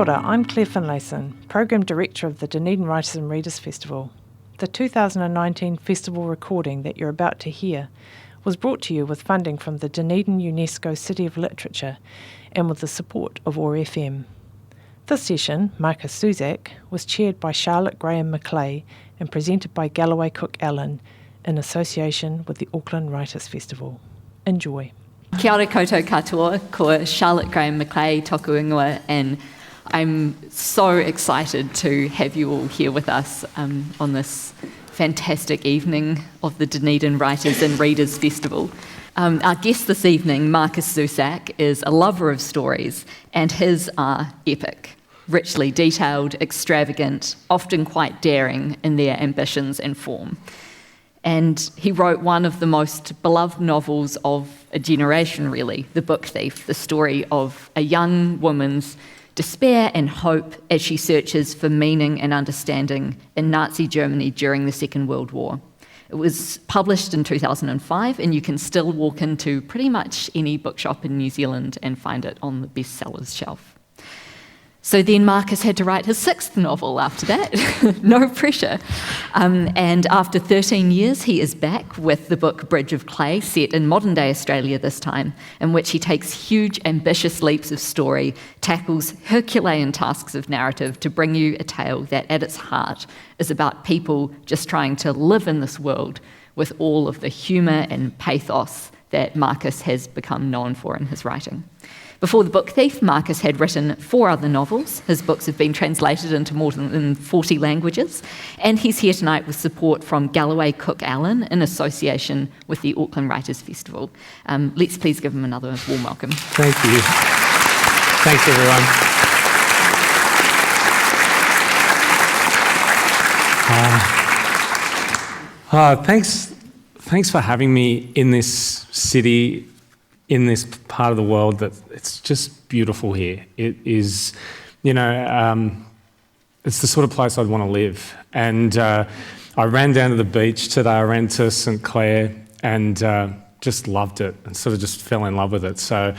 ora, I'm Claire Finlayson, Program Director of the Dunedin Writers and Readers Festival. The 2019 festival recording that you're about to hear was brought to you with funding from the Dunedin UNESCO City of Literature and with the support of OAR FM. This session, Markus Zusak, was chaired by Charlotte Graham-McLay and presented by Galloway Cook Allen in association with the Auckland Writers Festival. Enjoy. Kia ora koutou katoa, ko Charlotte Graham-McLay toku ingoa, and I'm so excited to have you all here with us on this fantastic evening of the Dunedin Writers and Readers Festival. Our guest this evening, Markus Zusak, is a lover of stories, and his are epic, richly detailed, extravagant, often quite daring in their ambitions and form. And he wrote one of the most beloved novels of a generation, really, The Book Thief, the story of a young woman's despair and hope as she searches for meaning and understanding in Nazi Germany during the Second World War. It was published in 2005, and you can still walk into pretty much any bookshop in New Zealand and find it on the bestsellers shelf. So then Markus had to write his sixth novel after that, no pressure. And after 13 years, he is back with the book Bridge of Clay, set in modern-day Australia this time, in which he takes huge, ambitious leaps of story, tackles Herculean tasks of narrative to bring you a tale that, at its heart, is about people just trying to live in this world with all of the humour and pathos that Markus has become known for in his writing. Before The Book Thief, Markus had written 4 other novels. His books have been translated into more than 40 languages, and he's here tonight with support from Galloway Cook Allen in association with the Auckland Writers Festival. Let's please give him another warm welcome. Thank you. Thanks, everyone. Thanks for having me in this city, in this part of the world that it's just beautiful here. It is, it's the sort of place I'd want to live. And I ran down to the beach today, I ran to St Clair and just loved it and sort of just fell in love with it. So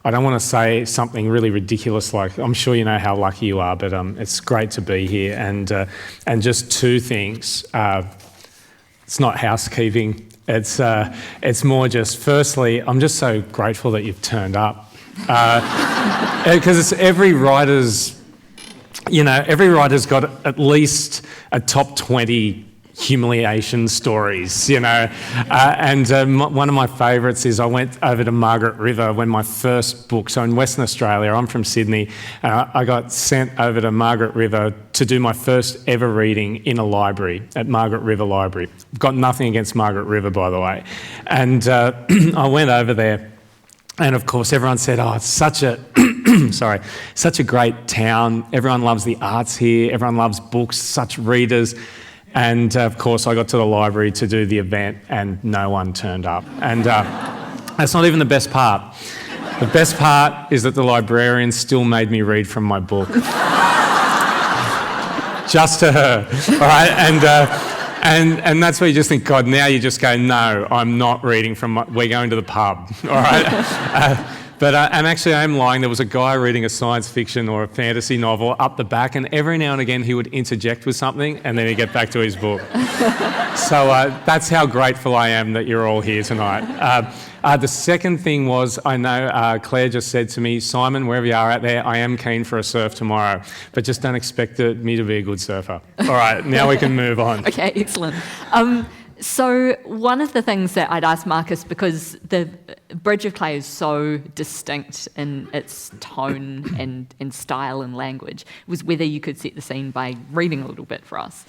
I don't want to say something really ridiculous like, I'm sure you know how lucky you are, but it's great to be here. And just 2 things. It's not housekeeping. It's more just, firstly, I'm just so grateful that you've turned up. Because it's every writer's got at least a top 20 humiliation stories, and one of my favourites is I went over to Margaret River when my first book, so in Western Australia, I'm from Sydney, I got sent over to Margaret River to do my first ever reading in a library at Margaret River Library. Got nothing against Margaret River, by the way. And I went over there, and of course everyone said, oh, it's such a such a great town, everyone loves the arts here, everyone loves books, such readers. And of course, I got to the library to do the event and no one turned up. And that's not even the best part. The best part is that the librarian still made me read from my book. Just to her, all right? And that's where you just think, God, now you just go, no, I'm not reading we're going to the pub, all right? And actually I am lying, there was a guy reading a science fiction or a fantasy novel up the back, and every now and again he would interject with something and then he'd get back to his book. So that's how grateful I am that you're all here tonight. The second thing was, I know Claire just said to me, Simon, wherever you are out there, I am keen for a surf tomorrow, but just don't expect me to be a good surfer. All right, now we can move on. Okay, excellent. So one of the things that I'd ask Markus, because the Bridge of Clay is so distinct in its tone and style and language, was whether you could set the scene by reading a little bit for us,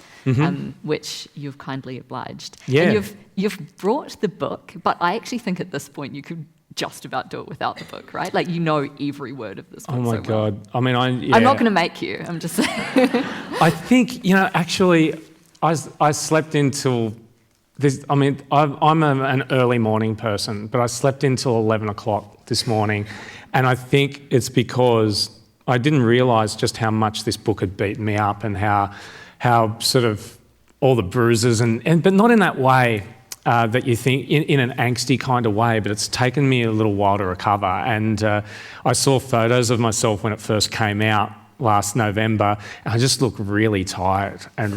which you've kindly obliged. Yeah. And you've brought the book, but I actually think at this point you could just about do it without the book, right? Like, you know every word of this book. Oh my God. Well. I mean, I'm not going to make you, I'm just saying. I think, actually, I slept until... I'm an early morning person, but I slept until 11 o'clock this morning, and I think it's because I didn't realise just how much this book had beaten me up and how sort of all the bruises but not in that way that you think, in an angsty kind of way, but it's taken me a little while to recover. And I saw photos of myself when it first came out, last November, and I just looked really tired and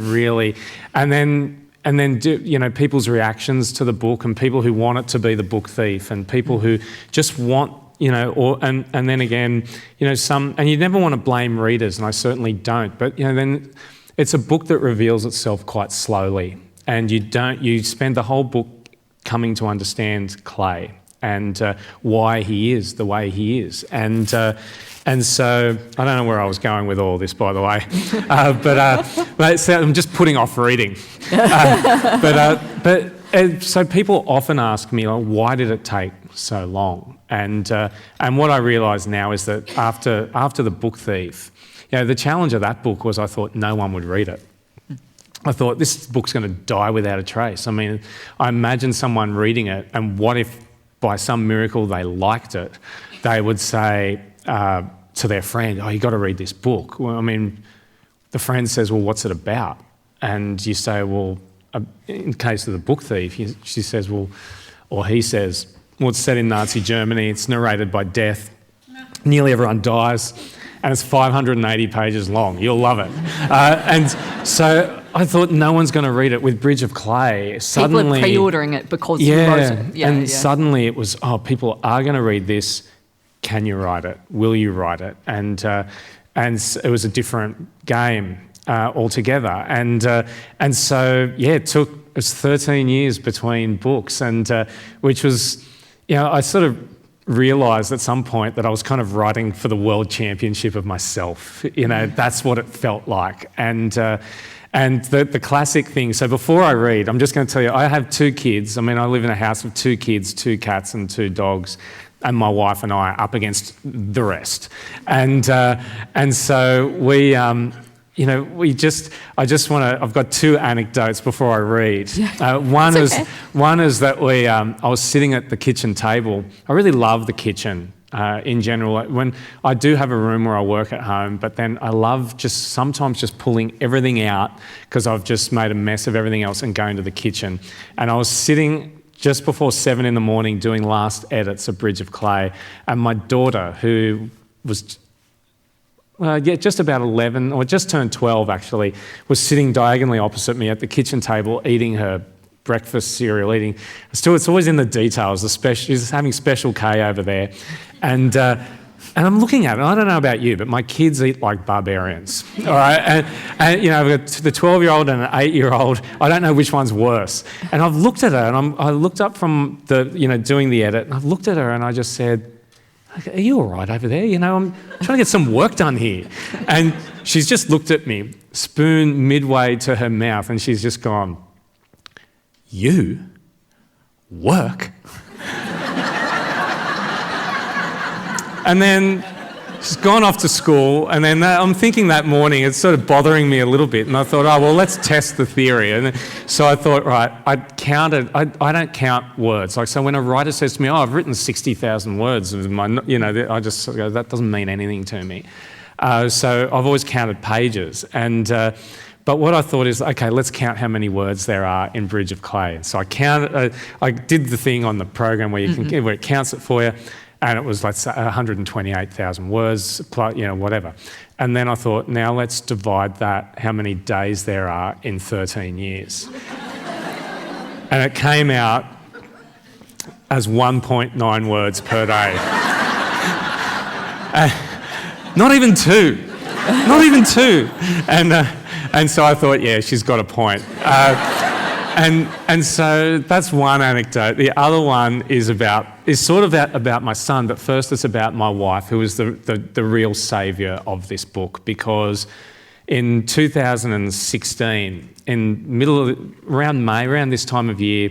then people's reactions to the book, and people who want it to be the book thief, and people who just want, and then again, some, and you never want to blame readers, and I certainly don't, but then it's a book that reveals itself quite slowly, and you spend the whole book coming to understand Clay and why he is the way he is, and so I don't know where I was going with all this, by the way, but I'm just putting off reading. So people often ask me, why did it take so long? And what I realise now is that after The Book Thief, the challenge of that book was I thought no one would read it. I thought this book's going to die without a trace. I mean, I imagine someone reading it, and what if by some miracle they liked it? They would say to their friend, "Oh, you got to read this book." Well, I mean, the friend says, "Well, what's it about?" And you say, "Well," in case of The Book Thief, she says, "Well," or he says, "Well, it's set in Nazi Germany. It's narrated by death. Nearly everyone dies, and it's 580 pages long. You'll love it." And so I thought no one's going to read it. With Bridge of Clay, suddenly people are pre-ordering it because you wrote it. Yeah, suddenly it was, people are going to read this. Can you write it? Will you write it? And it was a different game altogether. And so it was 13 years between books, and which was, I sort of realised at some point that I was kind of writing for the world championship of myself. That's what it felt like. And the classic thing, so before I read, I'm just going to tell you, I have 2 kids. I mean, I live in a house with 2 kids, 2 cats and 2 dogs, and my wife and I are up against the rest. And so we, I just want to, I've got 2 anecdotes before I read. One is that I was sitting at the kitchen table. I really love the kitchen. In general, when I do have a room where I work at home, but then I love sometimes just pulling everything out because I've just made a mess of everything else and going to the kitchen. And I was sitting just before 7 in the morning doing last edits of Bridge of Clay, and my daughter, who was just about 11, or just turned 12 actually, was sitting diagonally opposite me at the kitchen table eating her breakfast cereal, it's always in the details. She's having Special K over there, and I'm looking at it. I don't know about you, but my kids eat like barbarians. All right, and I've got the 12-year-old and an 8-year-old. I don't know which one's worse. And I've looked at her, and I looked up from the doing the edit, and I've looked at her, and I just said, "Are you all right over there? I'm trying to get some work done here." And she's just looked at me, spoon midway to her mouth, and she's just gone, "You work?" And then she's gone off to school, and then I'm thinking that morning, it's sort of bothering me a little bit, and I thought, let's test the theory. And so I thought, right, I don't count words. So when a writer says to me, I've written 60,000 words, I just go, that doesn't mean anything to me. So I've always counted pages, but what I thought is, okay, let's count how many words there are in Bridge of Clay. So I did the thing on the program where where it counts it for you, and it was like 128,000 words, whatever. And then I thought, now let's divide that, how many days there are in 13 years. And it came out as 1.9 words per day. Not even 2. Not even 2. And so I thought, yeah, she's got a point. And so that's one anecdote. The other one is sort of about my son, but first it's about my wife, who is the real saviour of this book, because in 2016, around May, around this time of year,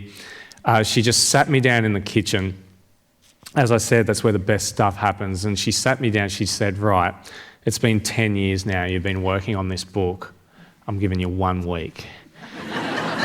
she just sat me down in the kitchen. As I said, that's where the best stuff happens. And she sat me down, she said, "Right, it's been 10 years now you've been working on this book. I'm giving you 1 week."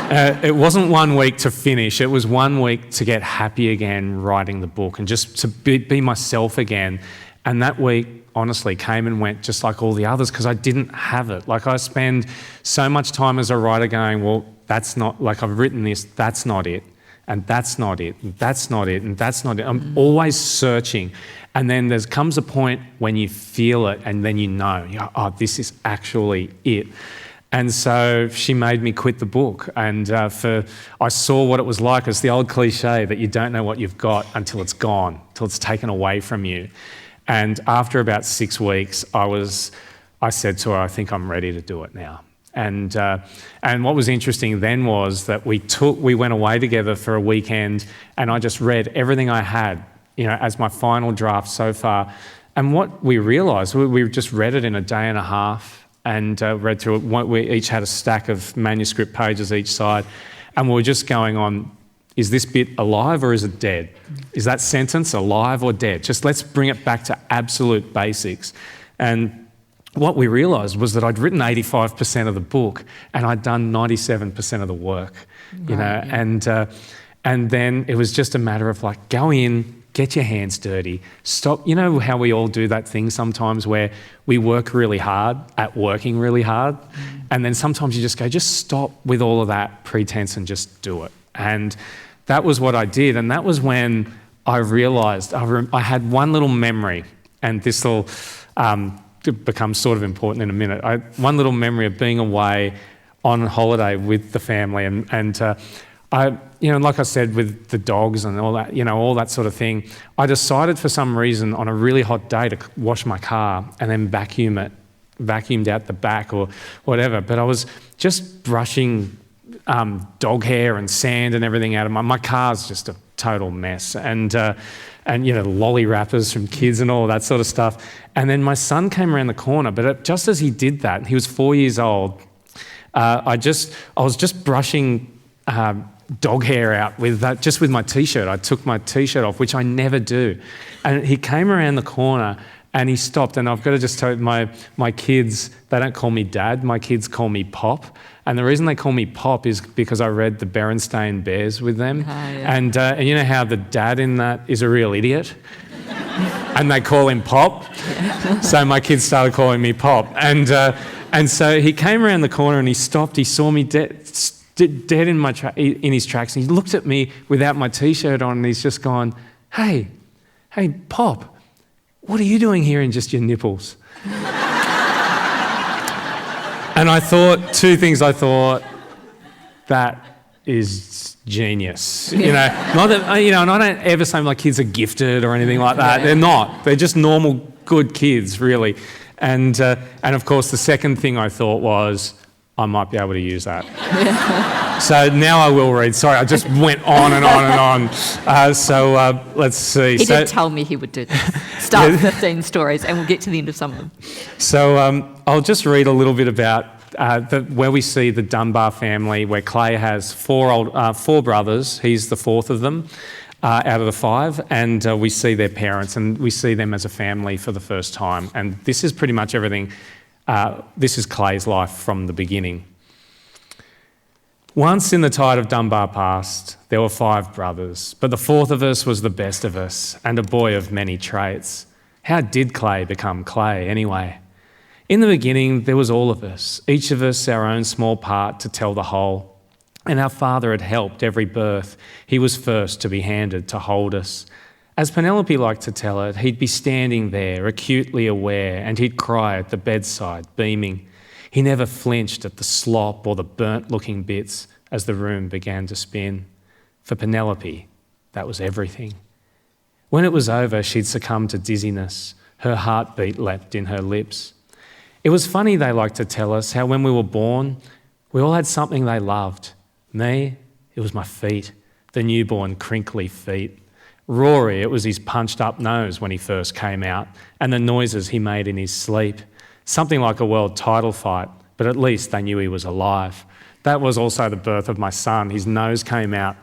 It wasn't 1 week to finish, it was 1 week to get happy again writing the book and just to be myself again. And that week, honestly, came and went just like all the others, because I didn't have it. Like, I spend so much time as a writer going, well, that's not, like, I've written this, that's not it. and that's not it, and that's not it, and that's not it. I'm always searching. And then there comes a point when you feel it, and then you know, oh, this is actually it. And so she made me quit the book, and I saw what it was like. It's the old cliche that you don't know what you've got until it's gone, until it's taken away from you. And after about 6 weeks, I said to her, I think I'm ready to do it now. And what was interesting then was that we went away together for a weekend, and I just read everything I had, as my final draft so far. And what we realised, we just read it in a day and a half, and read through it. We each had a stack of manuscript pages each side, and we were just going on, is this bit alive or is it dead? Is that sentence alive or dead? Just let's bring it back to absolute basics. And what we realised was that I'd written 85% of the book and I'd done 97% of the work, and then it was just a matter of like, go in, get your hands dirty, stop. You know how we all do that thing sometimes where we work really hard at working really hard, and then sometimes you just go, just stop with all of that pretense and just do it. And that was what I did, and that was when I realised I had one little memory, and this will become sort of important in a minute. One little memory of being away on holiday with the family, and like I said, with the dogs and all that, all that sort of thing, I decided for some reason on a really hot day to wash my car and then vacuumed out the back or whatever. But I was just brushing dog hair and sand and everything out of my car's just a total mess, and lolly wrappers from kids and all that sort of stuff. And then my son came around the corner, but just as he did that, he was 4 years old. I was just brushing dog hair out with my t-shirt. I took my t-shirt off, which I never do. And he came around the corner and he stopped. And I've got to just tell you, my kids, they don't call me Dad. My kids call me Pop. And the reason they call me Pop is because I read the Berenstain Bears with them. Yeah. And you know how the dad in that is a real idiot? And they call him Pop. So my kids started calling me Pop. And so he came around the corner and he stopped. He saw me dead in his tracks, and he looked at me without my t-shirt on, and he's just gone, hey Pop, what are you doing here in just your nipples? And I thought two things. I thought, that is genius. Not that, and I don't ever say my kids are gifted or anything like that. They're not. They're just normal good kids, really. And of course the second thing I thought was, I might be able to use that. So now I will read. Sorry, I just went on and on and on. Let's see. He did tell me he would do this. Start with 15 stories and we'll get to the end of some of them. So I'll just read a little bit about where we see the Dunbar family, where Clay has four brothers. He's the fourth of them out of the five, and we see their parents, and we see them as a family for the first time. And this is pretty much everything. This is Clay's life from the beginning. Once in the tide of Dunbar past, there were 5 brothers, but the fourth of us was the best of us, and a boy of many traits. How did Clay become Clay, anyway? In the beginning, there was all of us, each of us our own small part to tell the whole. And our Father had helped every birth. He was first to be handed to hold us. As Penelope liked to tell it, he'd be standing there, acutely aware, and he'd cry at the bedside, beaming. He never flinched at the slop or the burnt-looking bits as the room began to spin. For Penelope, that was everything. When it was over, she'd succumb to dizziness. Her heartbeat leapt in her lips. It was funny, they liked to tell us, how when we were born, we all had something they loved. Me, it was my feet, the newborn crinkly feet. Rory, it was his punched-up nose when he first came out, and the noises he made in his sleep. Something like a world title fight, but at least they knew he was alive. That was also the birth of my son. His nose came out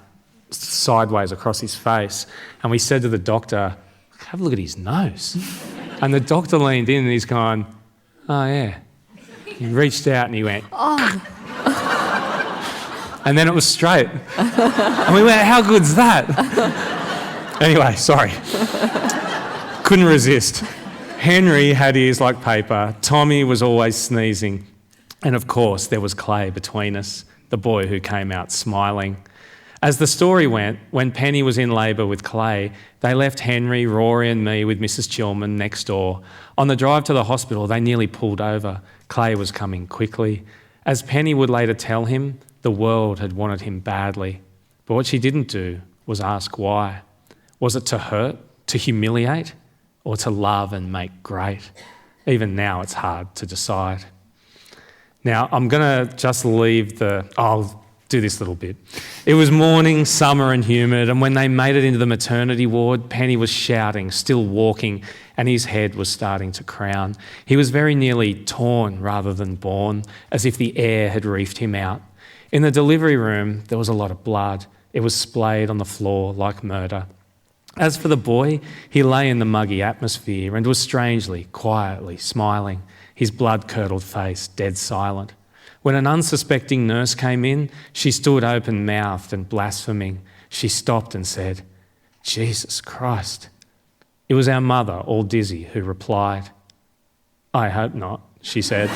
sideways across his face, and we said to the doctor, have a look at his nose. And the doctor leaned in and he's gone, oh yeah. He reached out and he went, oh. And then it was straight. And we went, how good's that? Anyway, sorry. Couldn't resist. Henry had ears like paper. Tommy was always sneezing. And of course, there was Clay between us, the boy who came out smiling. As the story went, when Penny was in labour with Clay, they left Henry, Rory and me with Mrs. Chilman next door. On the drive to the hospital, they nearly pulled over. Clay was coming quickly. As Penny would later tell him, the world had wanted him badly. But what she didn't do was ask why. Was it to hurt, to humiliate, or to love and make great? Even now it's hard to decide. Now, I'm going to just leave I'll do this little bit. It was morning, summer and humid, and when they made it into the maternity ward, Penny was shouting, still walking, and his head was starting to crown. He was very nearly torn rather than born, as if the air had reefed him out. In the delivery room, there was a lot of blood. It was splayed on the floor like murder. As for the boy, he lay in the muggy atmosphere and was strangely, quietly smiling, his blood-curdled face dead silent. When an unsuspecting nurse came in, she stood open-mouthed and blaspheming. She stopped and said, "Jesus Christ." It was our mother, all dizzy, who replied. "I hope not," she said.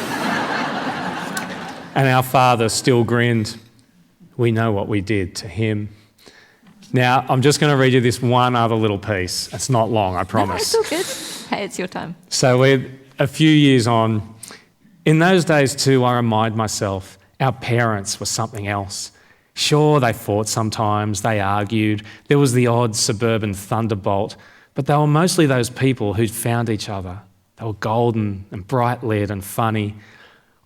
And our father still grinned. We know what we did to him. Now, I'm just going to read you this one other little piece. It's not long, I promise. No, it's all good. Hey, it's your time. So we're a few years on. In those days too, I remind myself, our parents were something else. Sure, they fought sometimes, they argued, there was the odd suburban thunderbolt, but they were mostly those people who'd found each other. They were golden and bright-lit and funny.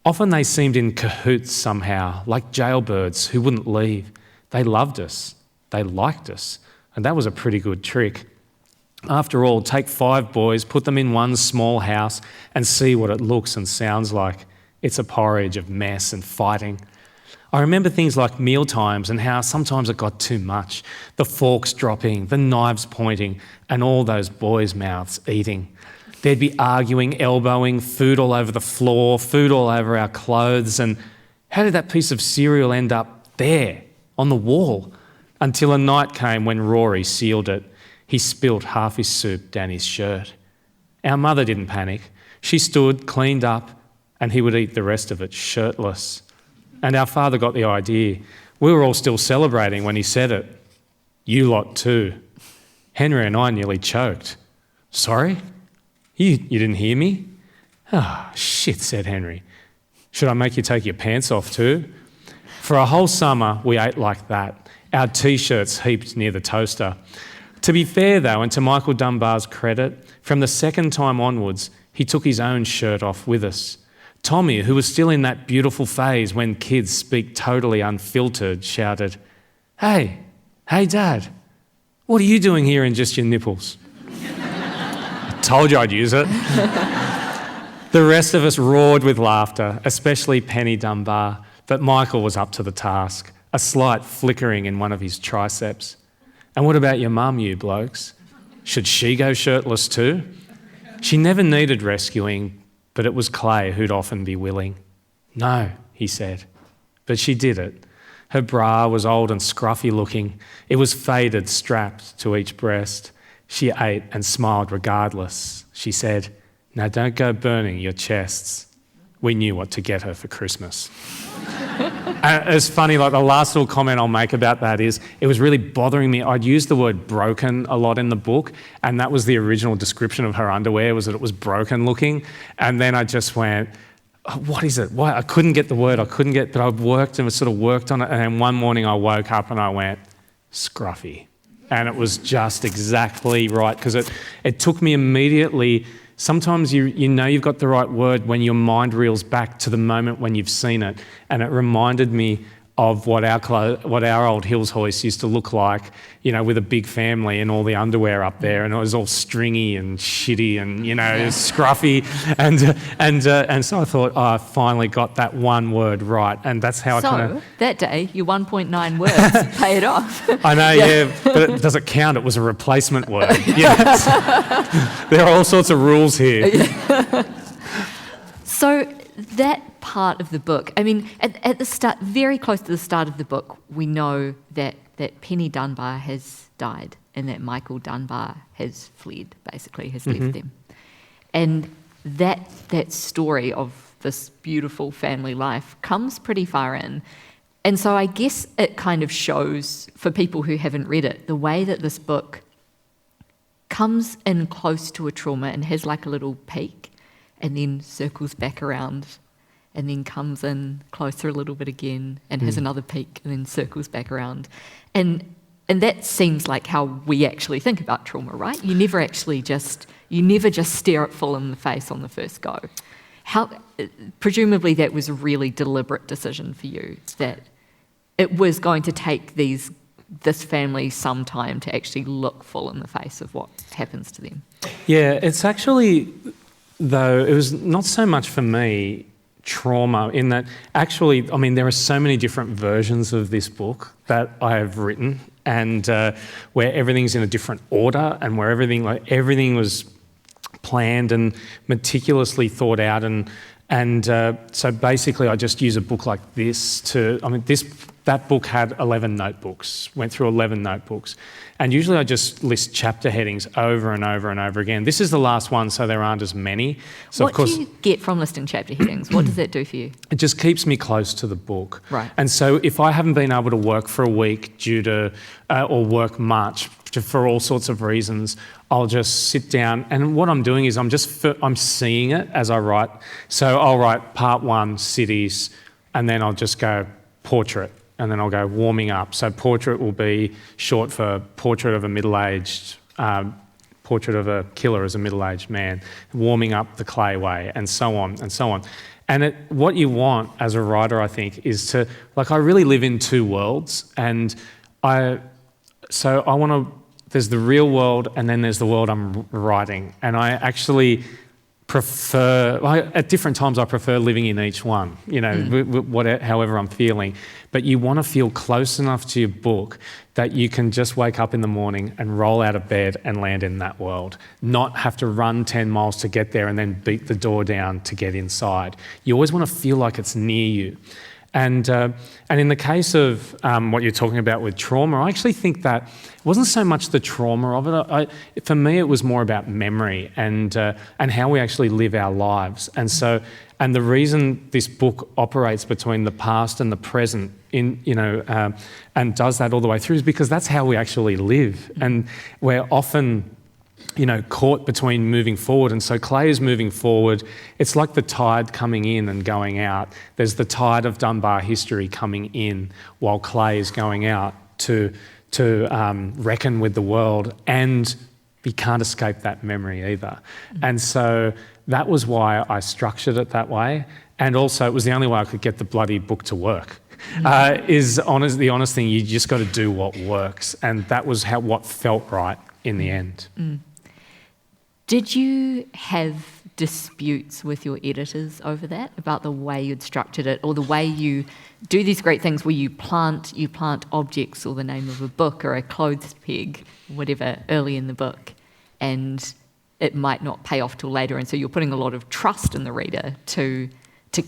Often they seemed in cahoots somehow, like jailbirds who wouldn't leave. They loved us, they liked us, and that was a pretty good trick. After all, take 5 boys, put them in one small house and see what it looks and sounds like. It's a porridge of mess and fighting. I remember things like meal times and how sometimes it got too much. The forks dropping, the knives pointing, and all those boys' mouths eating. There'd be arguing, elbowing, food all over the floor, food all over our clothes, and how did that piece of cereal end up there, on the wall? Until a night came when Rory sealed it. He spilt half his soup down his shirt. Our mother didn't panic. She stood, cleaned up, and he would eat the rest of it shirtless. And our father got the idea. We were all still celebrating when he said it. "You lot too." Henry and I nearly choked. "Sorry? You didn't hear me?" "Ah, shit," said Henry. "Should I make you take your pants off too?" For a whole summer, we ate like that, our T-shirts heaped near the toaster. To be fair, though, and to Michael Dunbar's credit, from the second time onwards, he took his own shirt off with us. Tommy, who was still in that beautiful phase when kids speak totally unfiltered, shouted, Hey, Dad, what are you doing here in just your nipples?" I told you I'd use it. The rest of us roared with laughter, especially Penny Dunbar, but Michael was up to the task, a slight flickering in one of his triceps. "And what about your mum, you blokes? Should she go shirtless too?" She never needed rescuing, but it was Clay who'd often be willing. "No," he said, but she did it. Her bra was old and scruffy looking. It was faded, strapped to each breast. She ate and smiled regardless. She said, "Now don't go burning your chests." We knew what to get her for Christmas. It's funny, like the last little comment I'll make about that is it was really bothering me. I'd used the word broken a lot in the book, and that was the original description of her underwear, was that it was broken looking. And then I just went, what is it? Why? I couldn't get the word. But I worked and sort of worked on it. And then one morning I woke up and I went, scruffy. And it was just exactly right, because it took me immediately. Sometimes you know you've got the right word when your mind reels back to the moment when you've seen it. And it reminded me of what our old Hills hoist used to look like, you know, with a big family and all the underwear up there, and it was all stringy and shitty and, you know, scruffy. And so I thought, I finally got that one word right, and that's how I kind of... that day, your 1.9 words paid off. I know, yeah, but does it count? It was a replacement word. Yes. There are all sorts of rules here. So that part of the book, I mean, at the start, very close to the start of the book, we know that Penny Dunbar has died and that Michael Dunbar has fled, basically, has left them. And that story of this beautiful family life comes pretty far in. And so I guess it kind of shows, for people who haven't read it, the way that this book comes in close to a trauma and has like a little peak and then circles back around and then comes in closer a little bit again and has another peak and then circles back around. And that seems like how we actually think about trauma, right? You never just stare it full in the face on the first go. Presumably that was a really deliberate decision for you, that it was going to take this family some time to actually look full in the face of what happens to them. Yeah, it's actually, though, it was not so much for me trauma in that actually, I mean, there are so many different versions of this book that I have written, and where everything's in a different order and where everything was planned and meticulously thought out, and so basically I just use a book like this that book had 11 notebooks, went through 11 notebooks, and usually I just list chapter headings over and over and over again. This is the last one, so there aren't as many. So what do you get from listing chapter headings? What does that do for you? It just keeps me close to the book. Right. And so if I haven't been able to work for a week due to, or work much for all sorts of reasons, I'll just sit down, and what I'm doing is I'm seeing it as I write. So I'll write part 1, cities, and then I'll just go portrait, and then I'll go warming up. So portrait will be short for portrait of a middle-aged, portrait of a killer as a middle-aged man, warming up the clay way, and so on and so on. And what you want as a writer, I think, is to, I really live in two worlds, and there's the real world and then there's the world I'm writing. And I actually prefer, at different times I prefer living in each one, however I'm feeling. But you want to feel close enough to your book that you can just wake up in the morning and roll out of bed and land in that world, not have to run 10 miles to get there and then beat the door down to get inside. You always want to feel like it's near you. And in the case of what you're talking about with trauma, I actually think that it wasn't so much the trauma of it. For me, it was more about memory and how we actually live our lives. And the reason this book operates between the past and the present, and does that all the way through, is because that's how we actually live. And we're often caught between moving forward. And so Clay is moving forward. It's like the tide coming in and going out. There's the tide of Dunbar history coming in while Clay is going out to reckon with the world, and he can't escape that memory either. And so that was why I structured it that way. And also it was the only way I could get the bloody book to work. The honest thing, you just got to do what works. And that was what felt right in the end. Did you have disputes with your editors over that, about the way you'd structured it, or the way you do these great things where you plant objects or the name of a book or a clothes peg, whatever, early in the book, and it might not pay off till later, and so you're putting a lot of trust in the reader to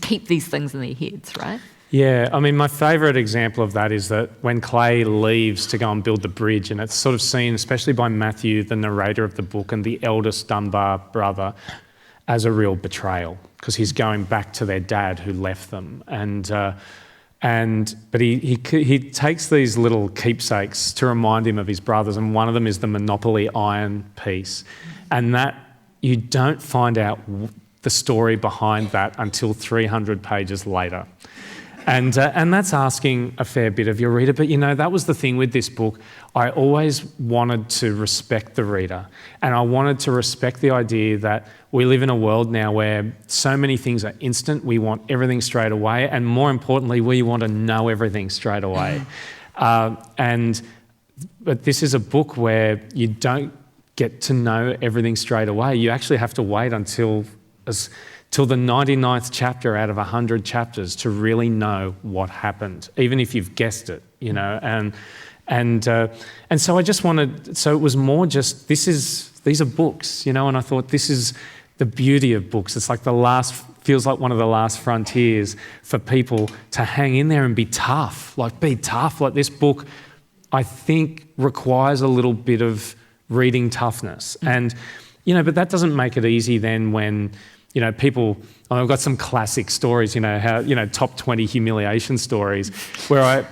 keep these things in their heads, right? Yeah, I mean, my favourite example of that is that when Clay leaves to go and build the bridge, and it's sort of seen, especially by Matthew, the narrator of the book, and the eldest Dunbar brother, as a real betrayal, because he's going back to their dad who left them. But he takes these little keepsakes to remind him of his brothers, and one of them is the Monopoly iron piece. And that, you don't find out the story behind that until 300 pages later. And that's asking a fair bit of your reader. But, that was the thing with this book. I always wanted to respect the reader. And I wanted to respect the idea that we live in a world now where so many things are instant. We want everything straight away. And more importantly, we want to know everything straight away. But this is a book where you don't get to know everything straight away. You actually have to wait until the 99th chapter out of 100 chapters to really know what happened, even if you've guessed it, and so I just wanted, so it was more just, these are books, and I thought this is the beauty of books. It's like feels like one of the last frontiers for people to hang in there and be tough. Like this book, I think, requires a little bit of reading toughness. And, but that doesn't make it easy then when people, I've got some classic stories, how, top 20 humiliation stories, where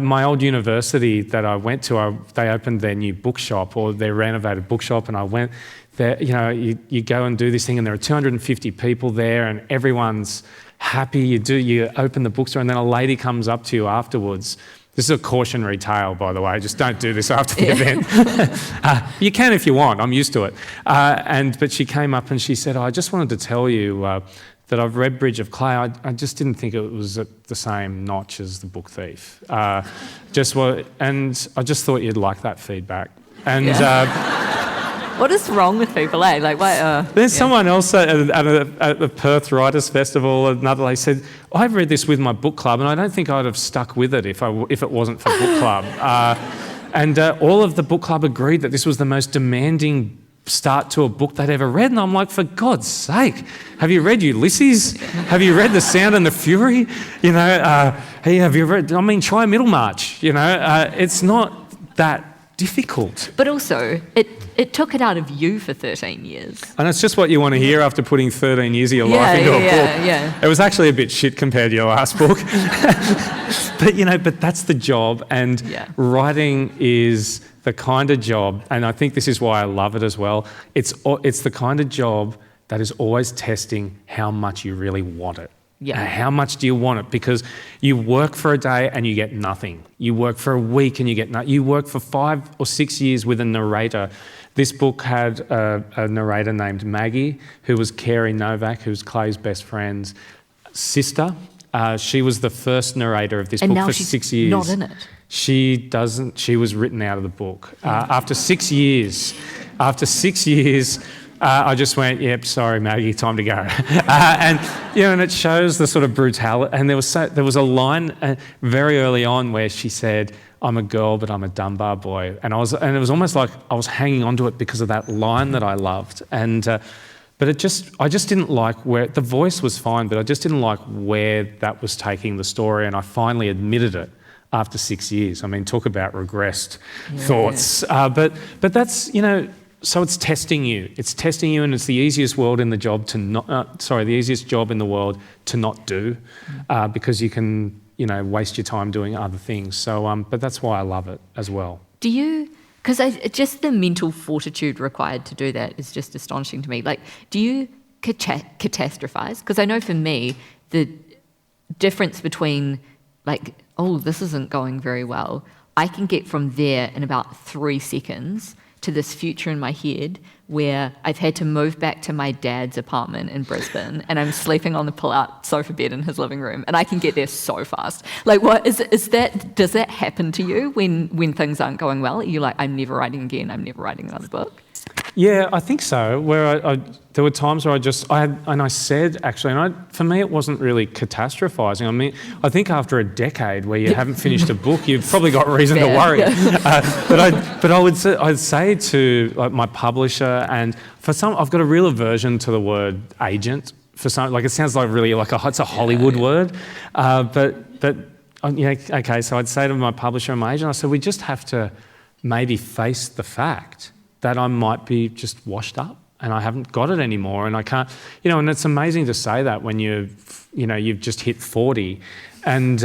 my old university that I went to, they opened their new bookshop, or their renovated bookshop, and I went there. You go and do this thing, and there are 250 people there, and everyone's happy. You open the bookstore, and then a lady comes up to you afterwards. This is a cautionary tale, by the way. Just don't do this after the event. You can if you want. I'm used to it. But she came up and she said, I just wanted to tell you that I've read Bridge of Clay. I just didn't think it was at the same notch as The Book Thief. And I just thought you'd like that feedback. And what is wrong with people, eh? Like, why? There's someone else at the Perth Writers Festival, another lady said, I've read this with my book club, and I don't think I'd have stuck with it if it wasn't for book club. And all of the book club agreed that this was the most demanding start to a book they'd ever read. And I'm like, for God's sake, have you read Ulysses? Have you read The Sound and the Fury? Hey, have you read, try Middlemarch. It's not that difficult. But also, it took it out of you for 13 years. And it's just what you want to hear after putting 13 years of your life into a book. Yeah. It was actually a bit shit compared to your last book. But that's the job. And writing is the kind of job, and I think this is why I love it as well, it's the kind of job that is always testing how much you really want it. Yeah. How much do you want it? Because you work for a day and you get nothing. You work for a week and you get nothing. You work for 5 or 6 years with a narrator. This book had a narrator named Maggie, who was Carey Novak, who's Clay's best friend's sister. She was the first narrator of this book for 6 years. Not in it. She was written out of the book. After 6 years, I just went, yep, sorry, Maggie, time to go. And it shows the sort of brutality. And there was a line very early on where she said, I'm a girl, but I'm a Dunbar boy. And it was almost like I was hanging on to it because of that line that I loved. And but I just didn't like where the voice was fine, but I just didn't like where that was taking the story. And I finally admitted it after 6 years. Talk about regressed thoughts. But that's, so it's testing you. It's testing you, and it's the easiest job in the world to not do, because you can, waste your time doing other things. So, but that's why I love it as well. Do you? Because just the mental fortitude required to do that is just astonishing to me. Like, do you catastrophize? Because I know for me, the difference between like, oh, this isn't going very well, I can get from there in about 3 seconds to this future in my head where I've had to move back to my dad's apartment in Brisbane and I'm sleeping on the pull-out sofa bed in his living room, and I can get there so fast. Like, what is that? Does that happen to you when things aren't going well? Are you like, I'm never writing again, I'm never writing another book? Yeah, I think so. Where there were times where I said actually, and for me it wasn't really catastrophizing. I think after a decade where you haven't finished a book, you've probably got reason to worry. I'd say to like my publisher, and for some, I've got a real aversion to the word agent. For some, like it sounds like really like it's a Hollywood word, okay. So I'd say to my publisher and my agent, I said, we just have to maybe face the fact that I might be just washed up and I haven't got it anymore, and I can't, and it's amazing to say that when you've just hit 40, and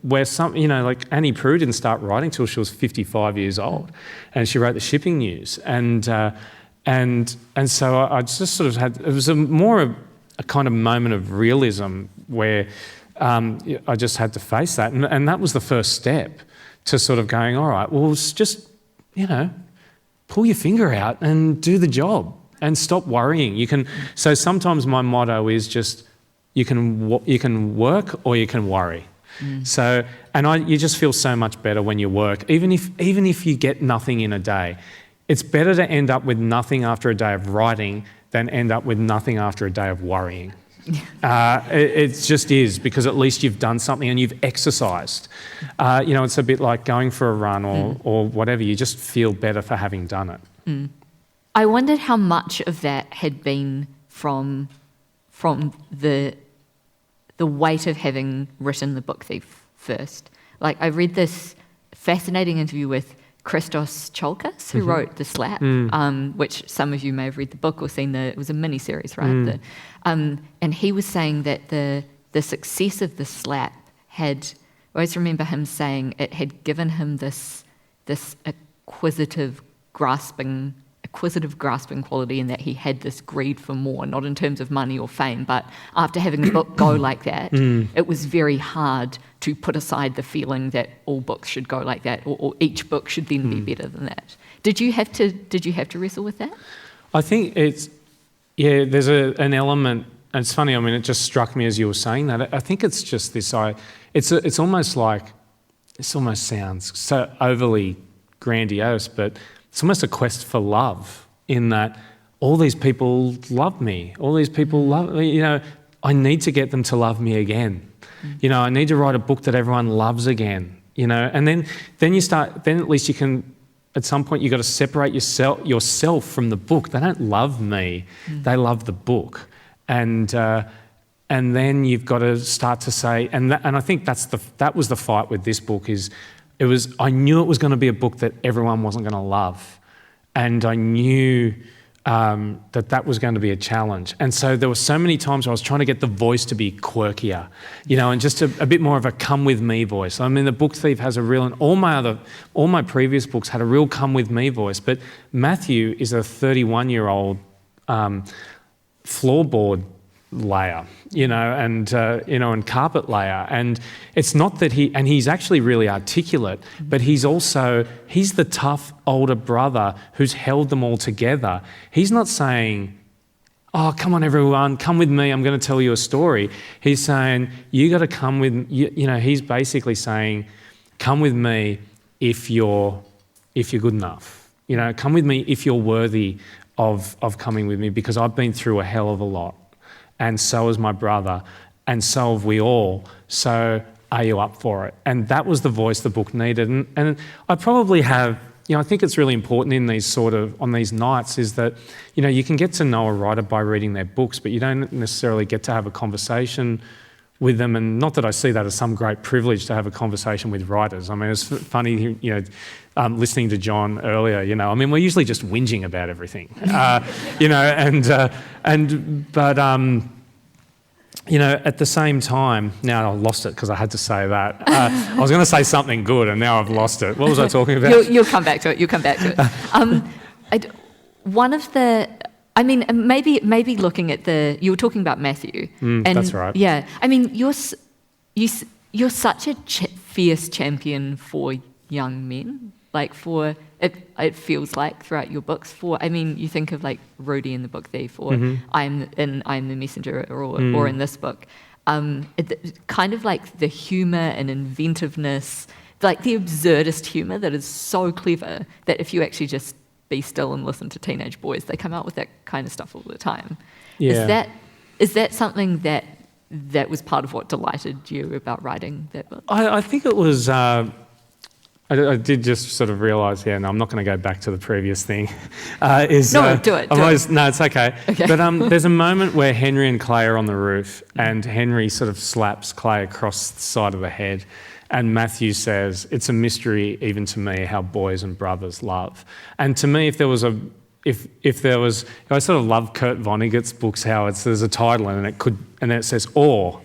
where some, like Annie Proulx didn't start writing till she was 55 years old, and she wrote the shipping news, and so I just sort of had, it was more of a kind of moment of realism where I just had to face that, and that was the first step to sort of going, all right, well, just, pull your finger out and do the job and stop worrying. So sometimes my motto is just, you can work or you can worry. So, you just feel so much better when you work, even if you get nothing in a day. It's better to end up with nothing after a day of writing than end up with nothing after a day of worrying. It just is, because at least you've done something and you've exercised. It's a bit like going for a run or whatever. You just feel better for having done it. I wondered how much of that had been from the weight of having written The Book Thief first. Like, I read this fascinating interview with Christos Tsiolkas, who wrote The Slap, which some of you may have read the book or seen it was a mini-series, right? And he was saying that the success of The Slap I always remember him saying it had given him this acquisitive grasping quality, in that he had this greed for more, not in terms of money or fame, but after having a book go like that, it was very hard to put aside the feeling that all books should go like that, or each book should then be better than that. Did you have to wrestle with that? I think there's an element, and it's funny, I mean, it just struck me as you were saying that. I think it's just this, it's almost like, this almost sounds so overly grandiose, but it's almost a quest for love, in that all these people love me. All these people love me. I need to get them to love me again. I need to write a book that everyone loves again. And then you start. Then at least you can. At some point, you've got to separate yourself from the book. They don't love me. They love the book. And then you've got to start to say. And I think that was the fight with this book. I knew it was going to be a book that everyone wasn't going to love, and I knew that was going to be a challenge. And so there were so many times where I was trying to get the voice to be quirkier, and just a bit more of a come with me voice. I mean, The Book Thief has a real, and all my previous books had a real come with me voice, but Matthew is a 31-year-old floorboard layer, and carpet layer. And it's not that he's actually really articulate, but he's the tough older brother who's held them all together. He's not saying, oh, come on everyone, come with me, I'm going to tell you a story. He's saying, you got to come with, he's basically saying, come with me if you're good enough. Come with me if you're worthy of coming with me, because I've been through a hell of a lot. And so has my brother, and so have we all. So are you up for it? And that was the voice the book needed. And I probably have, I think it's really important in these on these nights, is that, you can get to know a writer by reading their books, but you don't necessarily get to have a conversation with them. And not that I see that as some great privilege to have a conversation with writers. I mean, it's funny, listening to John earlier, I mean, we're usually just whinging about everything, at the same time, now I lost it because I had to say that. I was going to say something good and now I've lost it. What was I talking about? You'll come back to it. One of the, I mean, maybe looking at you were talking about Matthew. And that's right. Yeah. I mean, you're such a fierce champion for young men. Like it feels like throughout your books. You think of like Rudy in The Book Thief, or I'm the Messenger, or in this book. Kind of like the humour and inventiveness, like the absurdist humour that is so clever that if you actually just be still and listen to teenage boys, they come out with that kind of stuff all the time. Yeah. Is that something that was part of what delighted you about writing that book? I think it was. I did just sort of realise, and I'm not going to go back to the previous thing. Do it. No, it's okay. But there's a moment where Henry and Clay are on the roof, and Henry sort of slaps Clay across the side of the head, and Matthew says, "It's a mystery even to me how boys and brothers love." And to me, if there was, I sort of love Kurt Vonnegut's books, how there's a title and then it says "or."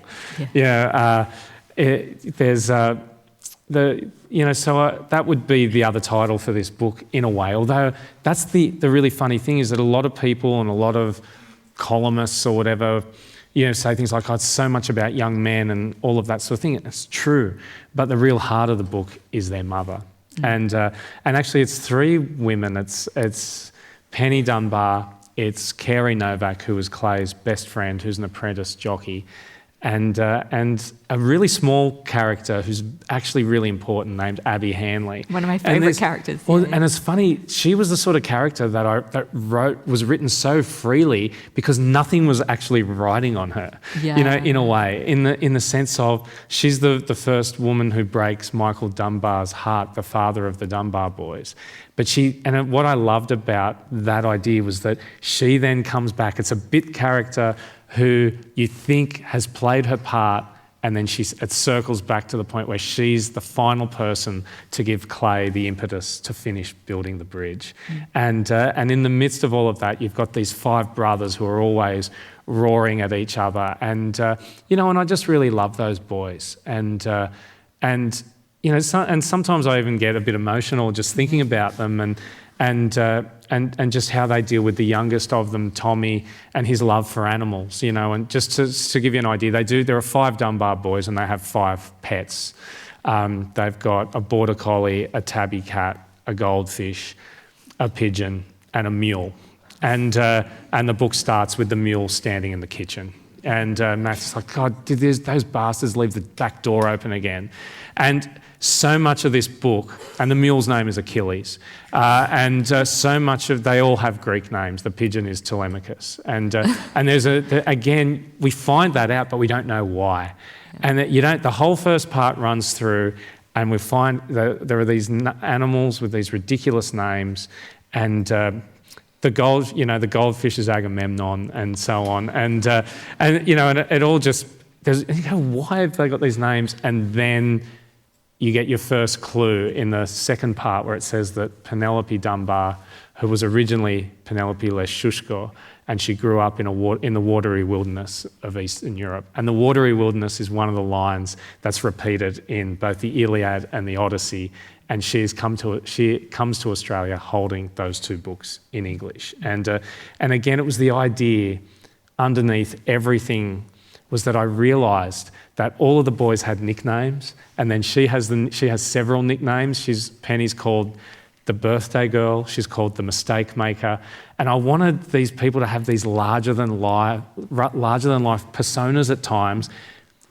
That would be the other title for this book in a way. Although that's the really funny thing, is that a lot of people and a lot of columnists or whatever, say things like, "Oh, it's so much about young men," and all of that sort of thing. It's true, but the real heart of the book is their mother. And actually, it's three women. It's Penny Dunbar, it's Carey Novak, who was Clay's best friend, who's an apprentice jockey, and a really small character who's actually really important, named Abby Hanley. One of my favourite characters. Well, and it's funny, she was the sort of character that was written so freely because nothing was actually riding on her. In a way, in the sense of she's the first woman who breaks Michael Dunbar's heart, the father of the Dunbar boys. But what I loved about that idea was that she then comes back. It's a bit character who you think has played her part and then it circles back to the point where she's the final person to give Clay the impetus to finish building the bridge. And in the midst of all of that, you've got these 5 brothers who are always roaring at each other. And, and I just really love those boys. And sometimes I even get a bit emotional just thinking about them and just how they deal with the youngest of them, Tommy, and his love for animals, and just to give you an idea, there are 5 Dunbar boys and they have 5 pets. They've got a border collie, a tabby cat, a goldfish, a pigeon, and a mule. And the book starts with the mule standing in the kitchen. And Matt's like, God, did those bastards leave the back door open again? And so much of this book, and the mule's name is Achilles, so much of, they all have Greek names. The pigeon is Telemachus. And there's again, we find that out, but we don't know why. And the whole first part runs through, and we find that there are these animals with these ridiculous names, and the goldfish is Agamemnon, and so on, and it all just, why have they got these names? And then you get your first clue in the second part where it says that Penelope Dunbar, who was originally Penelope Leshushko, and she grew up in the watery wilderness of Eastern Europe. And the watery wilderness is one of the lines that's repeated in both the Iliad and the Odyssey. And she comes to Australia holding those 2 books in English. And again, it was the idea underneath everything was that I realised that all of the boys had nicknames, and then she has several nicknames. Penny's called the birthday girl, she's called the mistake maker, and I wanted these people to have these larger than life personas at times,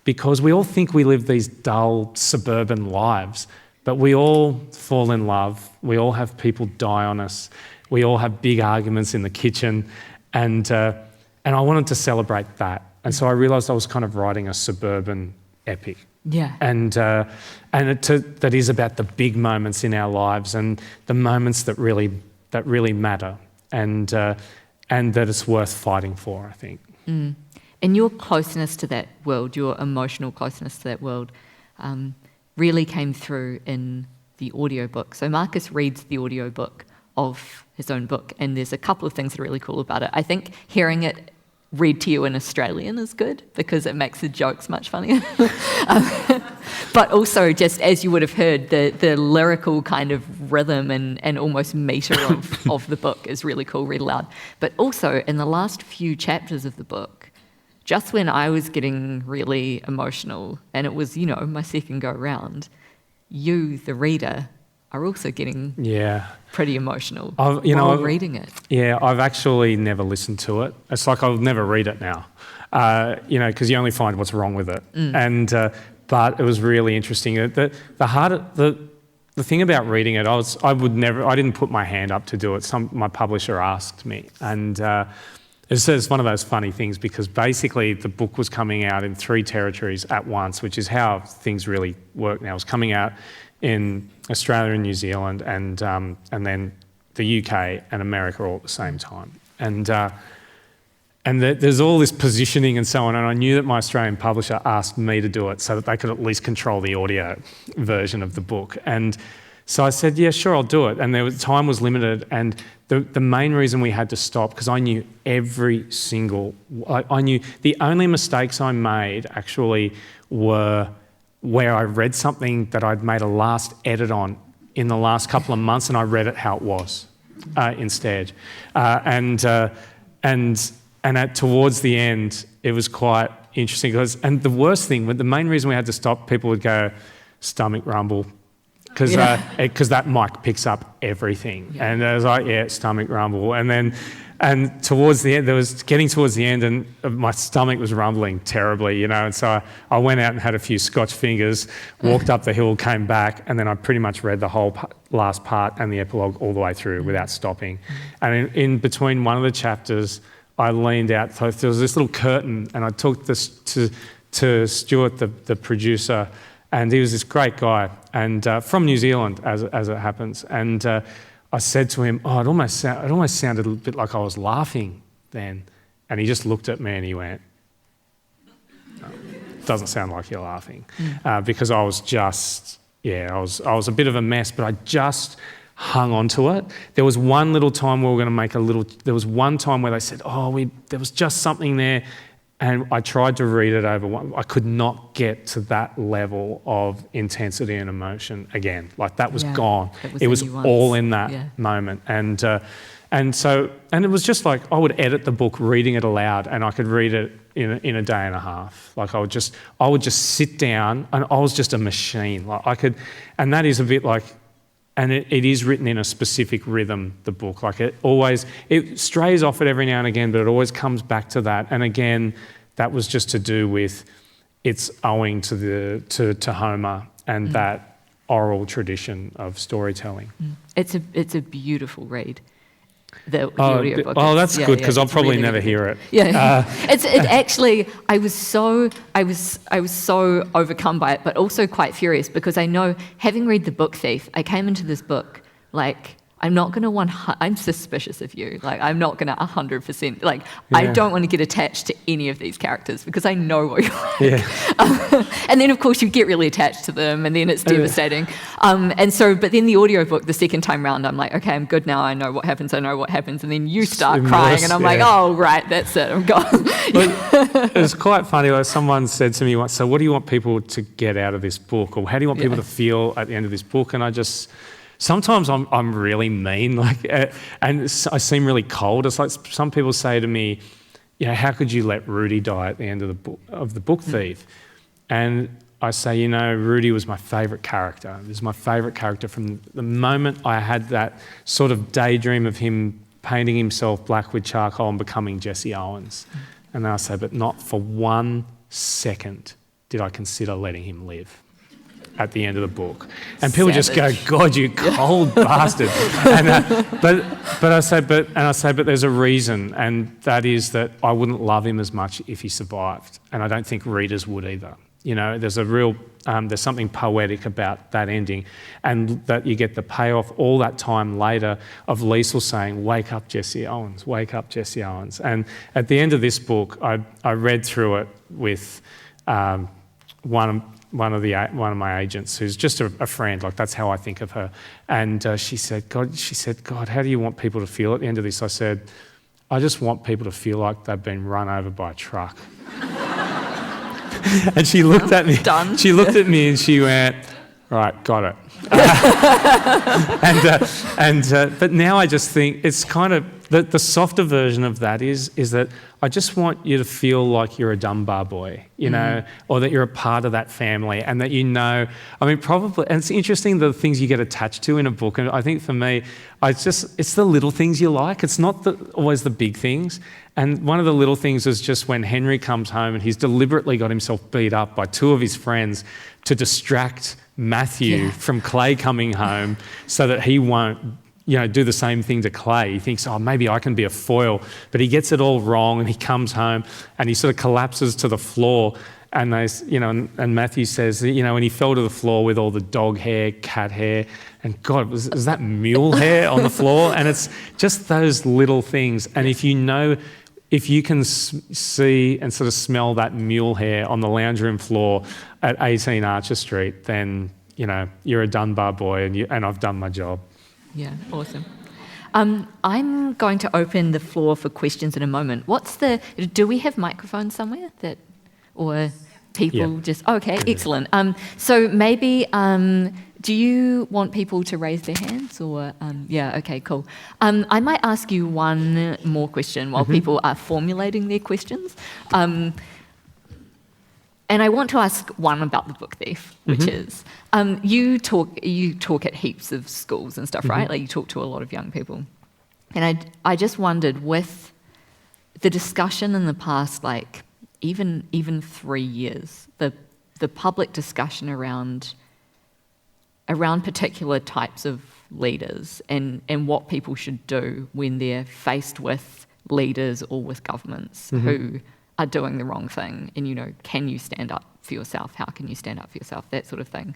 because we all think we live these dull suburban lives, but we all fall in love, we all have people die on us, we all have big arguments in the kitchen, and I wanted to celebrate that. And so I realised I was kind of writing a suburban epic. Yeah. And that is about the big moments in our lives and the moments that really matter, and that it's worth fighting for, I think. Mm. And your closeness to that world, your emotional closeness to that world, really came through in the audiobook. So Markus reads the audiobook of his own book, and there's a couple of things that are really cool about it. I think hearing it read to you in Australian is good because it makes the jokes much funnier. But also, just as you would have heard, the lyrical kind of rhythm and almost metre of the book is really cool, read aloud. But also, in the last few chapters of the book, just when I was getting really emotional, and it was, my second go round, you, the reader, are also getting pretty emotional while reading it. Yeah, I've actually never listened to it. It's like I'll never read it now, because you only find what's wrong with it. And but it was really interesting. The thing about reading it, I didn't put my hand up to do it. My publisher asked me, and it's one of those funny things because basically the book was coming out in 3 territories at once, which is how things really work now. It was coming out in Australia and New Zealand, and then the UK and America all at the same time. And there's all this positioning and so on, and I knew that my Australian publisher asked me to do it so that they could at least control the audio version of the book. And so I said, yeah, sure, I'll do it. And time was limited, and the main reason we had to stop, because I knew I knew the only mistakes I made actually were where I read something that I'd made a last edit on in the last couple of months, and I read it how it was instead. And towards the end, it was quite interesting. And the worst thing, the main reason we had to stop, people would go, stomach rumble, because that mic picks up everything. Yeah. And I was like, stomach rumble. And towards the end, towards the end, and my stomach was rumbling terribly, and so I went out and had a few Scotch fingers, walked up the hill, came back, and then I pretty much read the whole last part and the epilogue all the way through without stopping. And in between one of the chapters, I leaned out, so there was this little curtain, and I took this to Stuart, the producer, and he was this great guy, and from New Zealand, as it happens, and I said to him, it almost sounded a bit like I was laughing then. And he just looked at me and he went, no. doesn't sound like you're laughing, because I was just, I was a bit of a mess, but I just hung on to it. There was one little time we were going to there was one time where they said, there was just something there, and I tried to read it over. I could not get to that level of intensity and emotion again. Like, that was gone. It was all in that moment. And it was just like, I would edit the book reading it aloud, and I could read it in a day and a half. Like, I would just sit down, and I was just a machine. And that is a bit like, and it is written in a specific rhythm, the book. Like, it strays off it every now and again, but it always comes back to that. And again, that was just to do with, it's owing to Homer and that oral tradition of storytelling. It's a beautiful read. The audiobook. That's good, because I'll probably really never hear it. Yeah, actually. I was so overcome by it, but also quite furious, because I know, having read The Book Thief, I came into this book like, I'm not going to I'm suspicious of you. Like, I'm not going to 100%. Like, I don't want to get attached to any of these characters, because I know what you're like. Yeah. And then, of course, you get really attached to them, and then it's devastating. But then the audiobook, the second time round, I'm like, okay, I'm good now. I know what happens. And then you start crying, and I'm like, oh, right, that's it. I'm gone. It was quite funny. Like, someone said to me once, so what do you want people to get out of this book? Or how do you want people to feel at the end of this book? And sometimes I'm really mean, and I seem really cold. It's like, some people say to me, how could you let Rudy die at the end of the Book Thief? And I say, Rudy was my favourite character. This is my favourite character from the moment I had that sort of daydream of him painting himself black with charcoal and becoming Jesse Owens. And then I say, but not for 1 second did I consider letting him live at the end of the book. And people just go, God, you cold bastard. But I say, but there's a reason, and that is that I wouldn't love him as much if he survived, and I don't think readers would either. There's a real, there's something poetic about that ending, and that you get the payoff all that time later of Liesl saying, wake up, Jesse Owens, wake up, Jesse Owens. And at the end of this book, I read through it with one of my agents, who's just a friend. Like, that's how I think of her. And she said, God, how do you want people to feel at the end of this? I said, I just want people to feel like they've been run over by a truck. And she looked at me. Done. She looked at me and she went, right, got it. But now I just think it's kind of the softer version of that is that I just want you to feel like you're a Dunbar boy, or that you're a part of that family, and that probably, and it's interesting the things you get attached to in a book. And I think for me, it's the little things you like. It's not always the big things. And one of the little things is just when Henry comes home and he's deliberately got himself beat up by two of his friends to distract Matthew from Clay coming home, so that he won't do the same thing to Clay. He thinks, maybe I can be a foil, but he gets it all wrong, and he comes home and he sort of collapses to the floor, and and Matthew says, and he fell to the floor with all the dog hair, cat hair, and God, was that mule hair on the floor? And it's just those little things. And if you can see and sort of smell that mule hair on the lounge room floor at 18 Archer Street, then, you're a Dunbar boy, and I've done my job. Yeah, awesome. I'm going to open the floor for questions in a moment. Do we have microphones somewhere or people just... Okay, excellent. So maybe, do you want people to raise their hands or... okay, cool. I might ask you one more question while people are formulating their questions. And I want to ask one about The Book Thief, which is, you talk at heaps of schools and stuff, right? Like, you talk to a lot of young people. And I just wondered, with the discussion in the past, like, even 3 years, the public discussion around particular types of leaders and what people should do when they're faced with leaders or with governments who are doing the wrong thing, and can you stand up for yourself? How can you stand up for yourself? That sort of thing.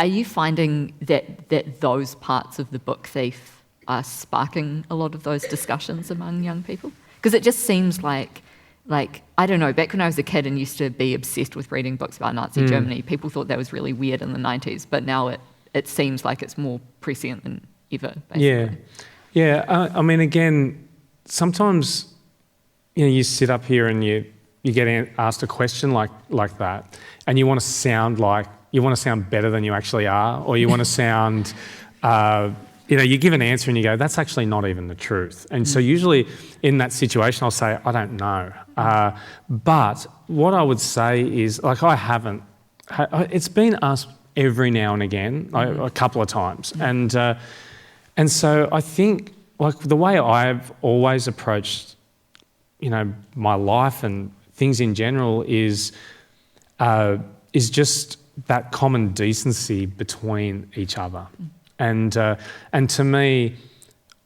Are you finding that those parts of The Book Thief are sparking a lot of those discussions among young people? Because it just seems like like, I don't know, back when I was a kid and used to be obsessed with reading books about Nazi Germany, people thought that was really weird in the 90s, but now it seems like it's more prescient than ever, basically. Yeah. I mean, again, sometimes, you sit up here and you get asked a question like that, and you want to sound better than you actually are, or you want to sound, you give an answer and you go, that's actually not even the truth. And so usually in that situation, I'll say, I don't know. But what I would say is, like, it's been asked every now and again, a couple of times. And so I think, like, the way I've always approached, my life and things in general is just that common decency between each other. And to me,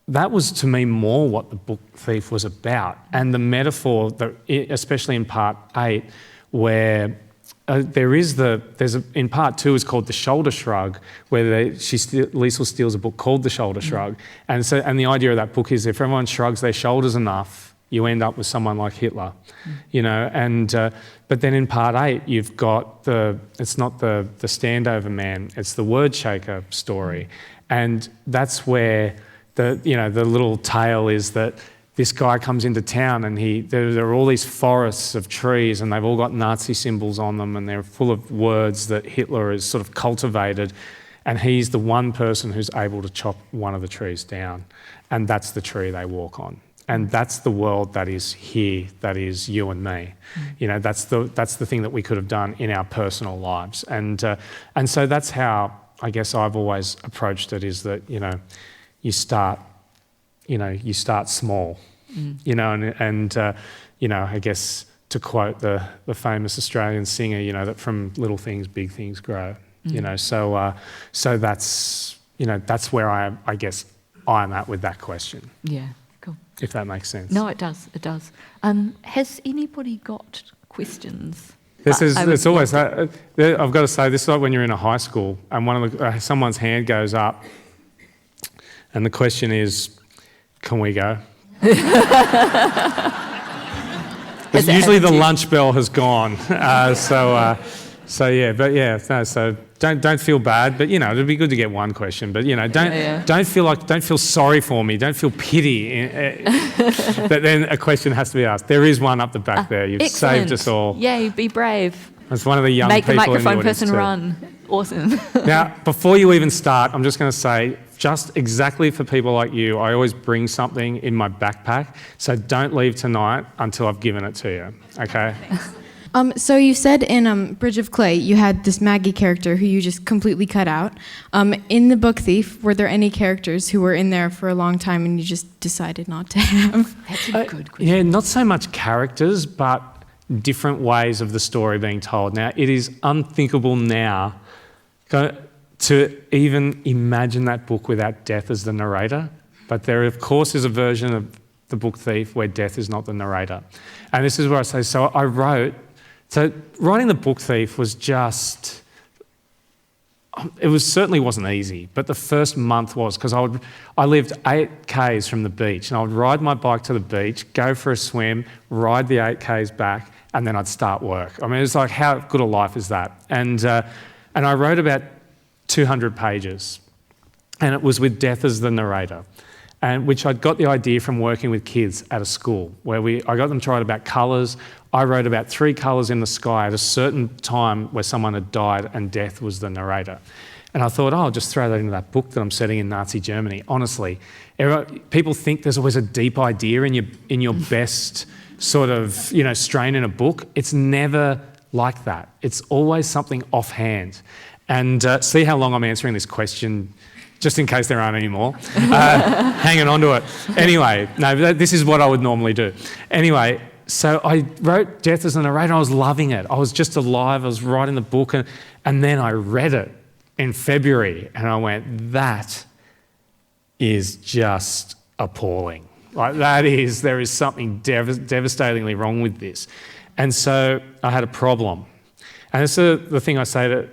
that was to me more what the book Thief was about. And the metaphor, especially in part 8, where in part 2 is called The Shoulder Shrug, where Liesl steals a book called The Shoulder Shrug. And the idea of that book is if everyone shrugs their shoulders enough, you end up with someone like Hitler, but then in part 8, you've got it's not the standover man, it's the word shaker story. And that's where the little tale is that this guy comes into town and there are all these forests of trees and they've all got Nazi symbols on them and they're full of words that Hitler has sort of cultivated, and he's the one person who's able to chop one of the trees down, and that's the tree they walk on. And that's the world that is here, that is you and me. That's the thing that we could have done in our personal lives. And so that's how I guess I've always approached it, is that, you start small, and I guess to quote the famous Australian singer, that from little things, big things grow, so that's where I guess I'm at with that question. Yeah. Cool. If that makes sense. No, it does. It does. Has anybody got questions? It's always that. I've got to say, this is like when you're in a high school and someone's hand goes up, and the question is, "Can we go?" Because usually the lunch bell has gone. So don't feel bad, but it'd be good to get one question. But don't feel sorry for me. Don't feel pity. But then a question has to be asked. There is one up the back there. You've saved us all. Yay! Be brave. It's one of the young people in the audience. Make the microphone person run. Awesome. Now, before you even start, I'm just going to say, just exactly for people like you, I always bring something in my backpack. So don't leave tonight until I've given it to you. Okay. So you said in Bridge of Clay you had this Maggie character who you just completely cut out. In the book Thief, were there any characters who were in there for a long time and you just decided not to have? That's a good question. Yeah, not so much characters, but different ways of the story being told. Now, it is unthinkable now to even imagine that book without Death as the narrator, but there, of course, is a version of the book Thief where Death is not the narrator. And this is where I say, so writing the book Thief was just, certainly wasn't easy, but the first month was, because I lived 8 k's from the beach, and I would ride my bike to the beach, go for a swim, ride the 8 k's back, and then I'd start work. I mean, it's like, how good a life is that? And I wrote about 200 pages, and it was with Death as the narrator, and which I'd got the idea from working with kids at a school, where I got them to write about colours. I wrote about 3 colours in the sky at a certain time where someone had died and Death was the narrator. And I thought, I'll just throw that into that book that I'm setting in Nazi Germany. Honestly, people think there's always a deep idea in your best sort of, strain in a book. It's never like that. It's always something offhand. And see how long I'm answering this question, just in case there aren't any more. Hanging on to it. Anyway, no, this is what I would normally do. Anyway, so I wrote Death as a narrator. I was loving it. I was just alive. I was writing the book. And then I read it in February and I went, that is just appalling. Like, there is something devastatingly wrong with this. And so I had a problem. And it's the thing I say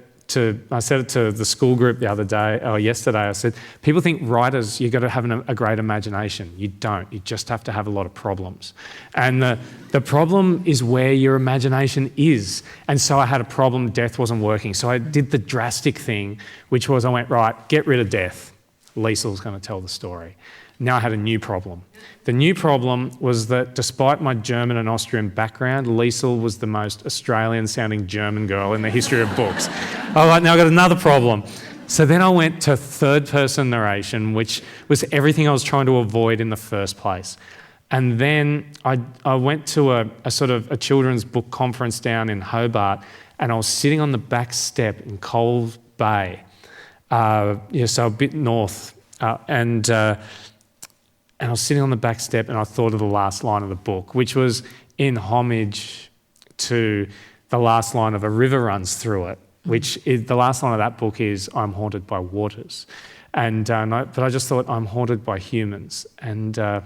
I said it to the school group yesterday. I said, people think writers, you've got to have a great imagination. You don't. You just have to have a lot of problems. And the problem is where your imagination is. And so I had a problem, death wasn't working. So I did the drastic thing, which was I went, right, get rid of death. Liesel's going to tell the story. Now I had a new problem. The new problem was that despite my German and Austrian background, Liesel was the most Australian-sounding German girl in the history of books. All right, now I've got another problem. So then I went to third-person narration, which was everything I was trying to avoid in the first place. And then I went to a sort of a children's book conference down in Hobart, and I was sitting on the back step in Coles Bay, so a bit north, and I was sitting on the back step and I thought of the last line of the book, which was in homage to the last line of A River Runs Through It, which is, the last line of that book is, I'm haunted by waters. But I just thought, I'm haunted by humans. Sorry,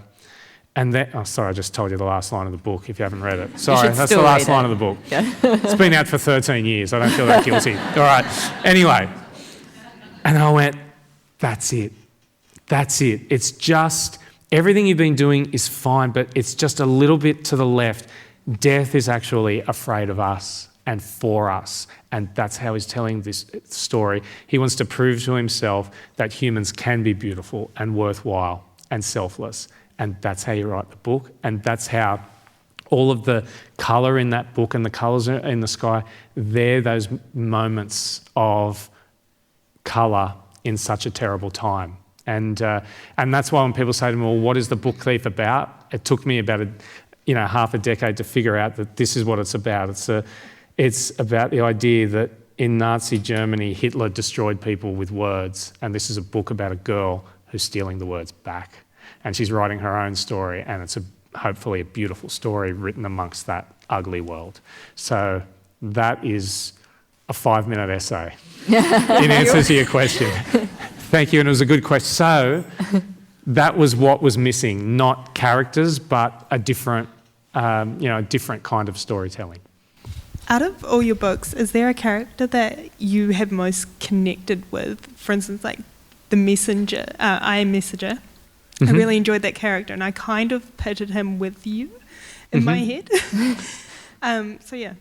I just told you the last line of the book if you haven't read it. Sorry, that's the last line of the book. Yeah. It's been out for 13 years. I don't feel that guilty. All right. Anyway. And I went, that's it. That's it. It's just, everything you've been doing is fine, but it's just a little bit to the left. Death is actually afraid of us and for us. And that's how he's telling this story. He wants to prove to himself that humans can be beautiful and worthwhile and selfless. And that's how you write the book. And that's how all of the colour in that book and the colours in the sky, they're those moments of colour in such a terrible time. And that's why when people say to me, well, what is The Book Thief about? It took me about half a decade to figure out that this is what it's about. It's about the idea that in Nazi Germany, Hitler destroyed people with words, and this is a book about a girl who's stealing the words back. And she's writing her own story, and it's hopefully a beautiful story written amongst that ugly world. So that is a 5-minute essay in answer to your question. Thank you, and it was a good question. So that was what was missing, not characters, but a different kind of storytelling. Out of all your books, is there a character that you have most connected with? For instance, like the Messenger, I Am Messenger. Mm-hmm. I really enjoyed that character, and I kind of pictured him with you in my head. So yeah.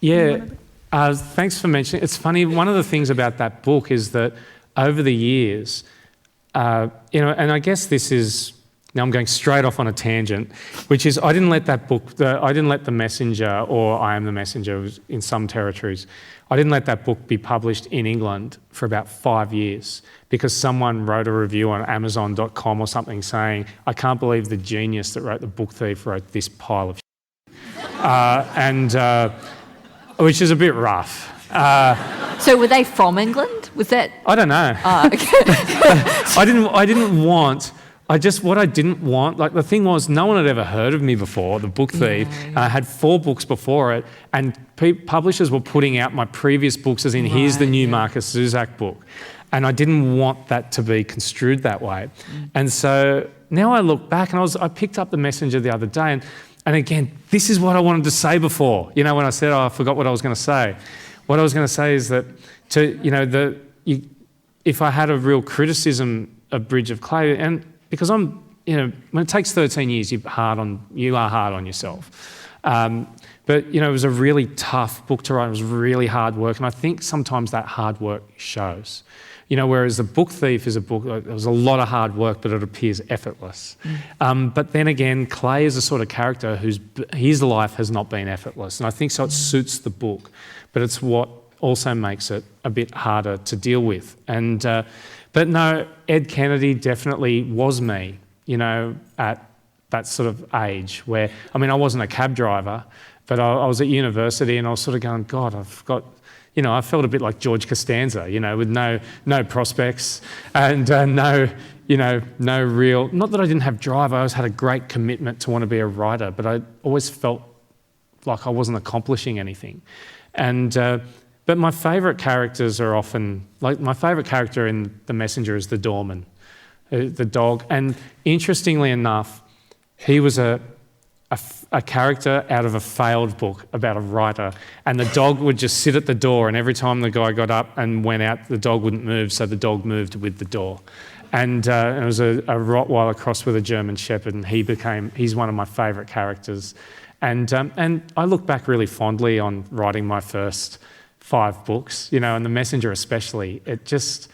Yeah. Thanks for mentioning it. It's funny, one of the things about that book is that over the years, and I guess this is, now I'm going straight off on a tangent, which is I didn't let The Messenger, or I Am the Messenger in some territories, I didn't let that book be published in England for about 5 years because someone wrote a review on Amazon.com or something saying, I can't believe the genius that wrote The Book Thief wrote this pile of which is a bit rough. So were they from England? Was that? I don't know. Oh, okay. I didn't want, like the thing was, no one had ever heard of me before, The Book Thief. I had 4 books before it, and publishers were putting out my previous books as in, here's the new Markus Zusak book. And I didn't want that to be construed that way. And so now I look back, and I picked up The Messenger the other day, and again, this is what I wanted to say before. When I said, I forgot what I was going to say. What I was going to say is that, if I had a real criticism of Bridge of Clay, and because when it takes 13 years, you are hard on yourself. But it was a really tough book to write. It was really hard work, and I think sometimes that hard work shows. Whereas The Book Thief is a book, it was a lot of hard work, but it appears effortless. But then again, Clay is a sort of character his life has not been effortless. And I think so it suits the book, but it's what also makes it a bit harder to deal with. But no, Ed Kennedy definitely was me, at that sort of age where, I wasn't a cab driver, but I was at university and I was sort of going, God, I felt a bit like George Costanza, with no prospects and no real, not that I didn't have drive, I always had a great commitment to want to be a writer, but I always felt like I wasn't accomplishing anything. But my favourite characters are often, like my favourite character in The Messenger is the doorman, the dog. And interestingly enough, he was a a character out of a failed book about a writer, and the dog would just sit at the door, and every time the guy got up and went out, the dog wouldn't move, so the dog moved with the door. And it was a Rottweiler crossed with a German Shepherd, and he's one of my favourite characters. And I look back really fondly on writing my first 5 books, and The Messenger especially. It just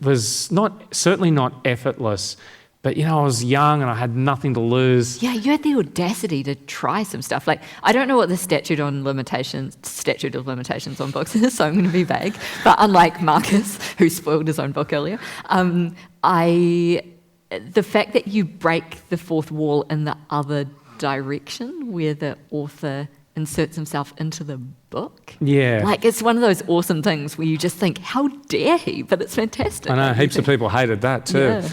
was certainly not effortless, but I was young and I had nothing to lose. Yeah, you had the audacity to try some stuff. Like, I don't know what the statute of limitations on books is, so I'm going to be vague. But unlike Markus, who spoiled his own book earlier, the fact that you break the fourth wall in the other direction, where the author inserts himself into the book. Yeah. Like, it's one of those awesome things where you just think, how dare he? But it's fantastic. I know, heaps of people hated that too. Yeah.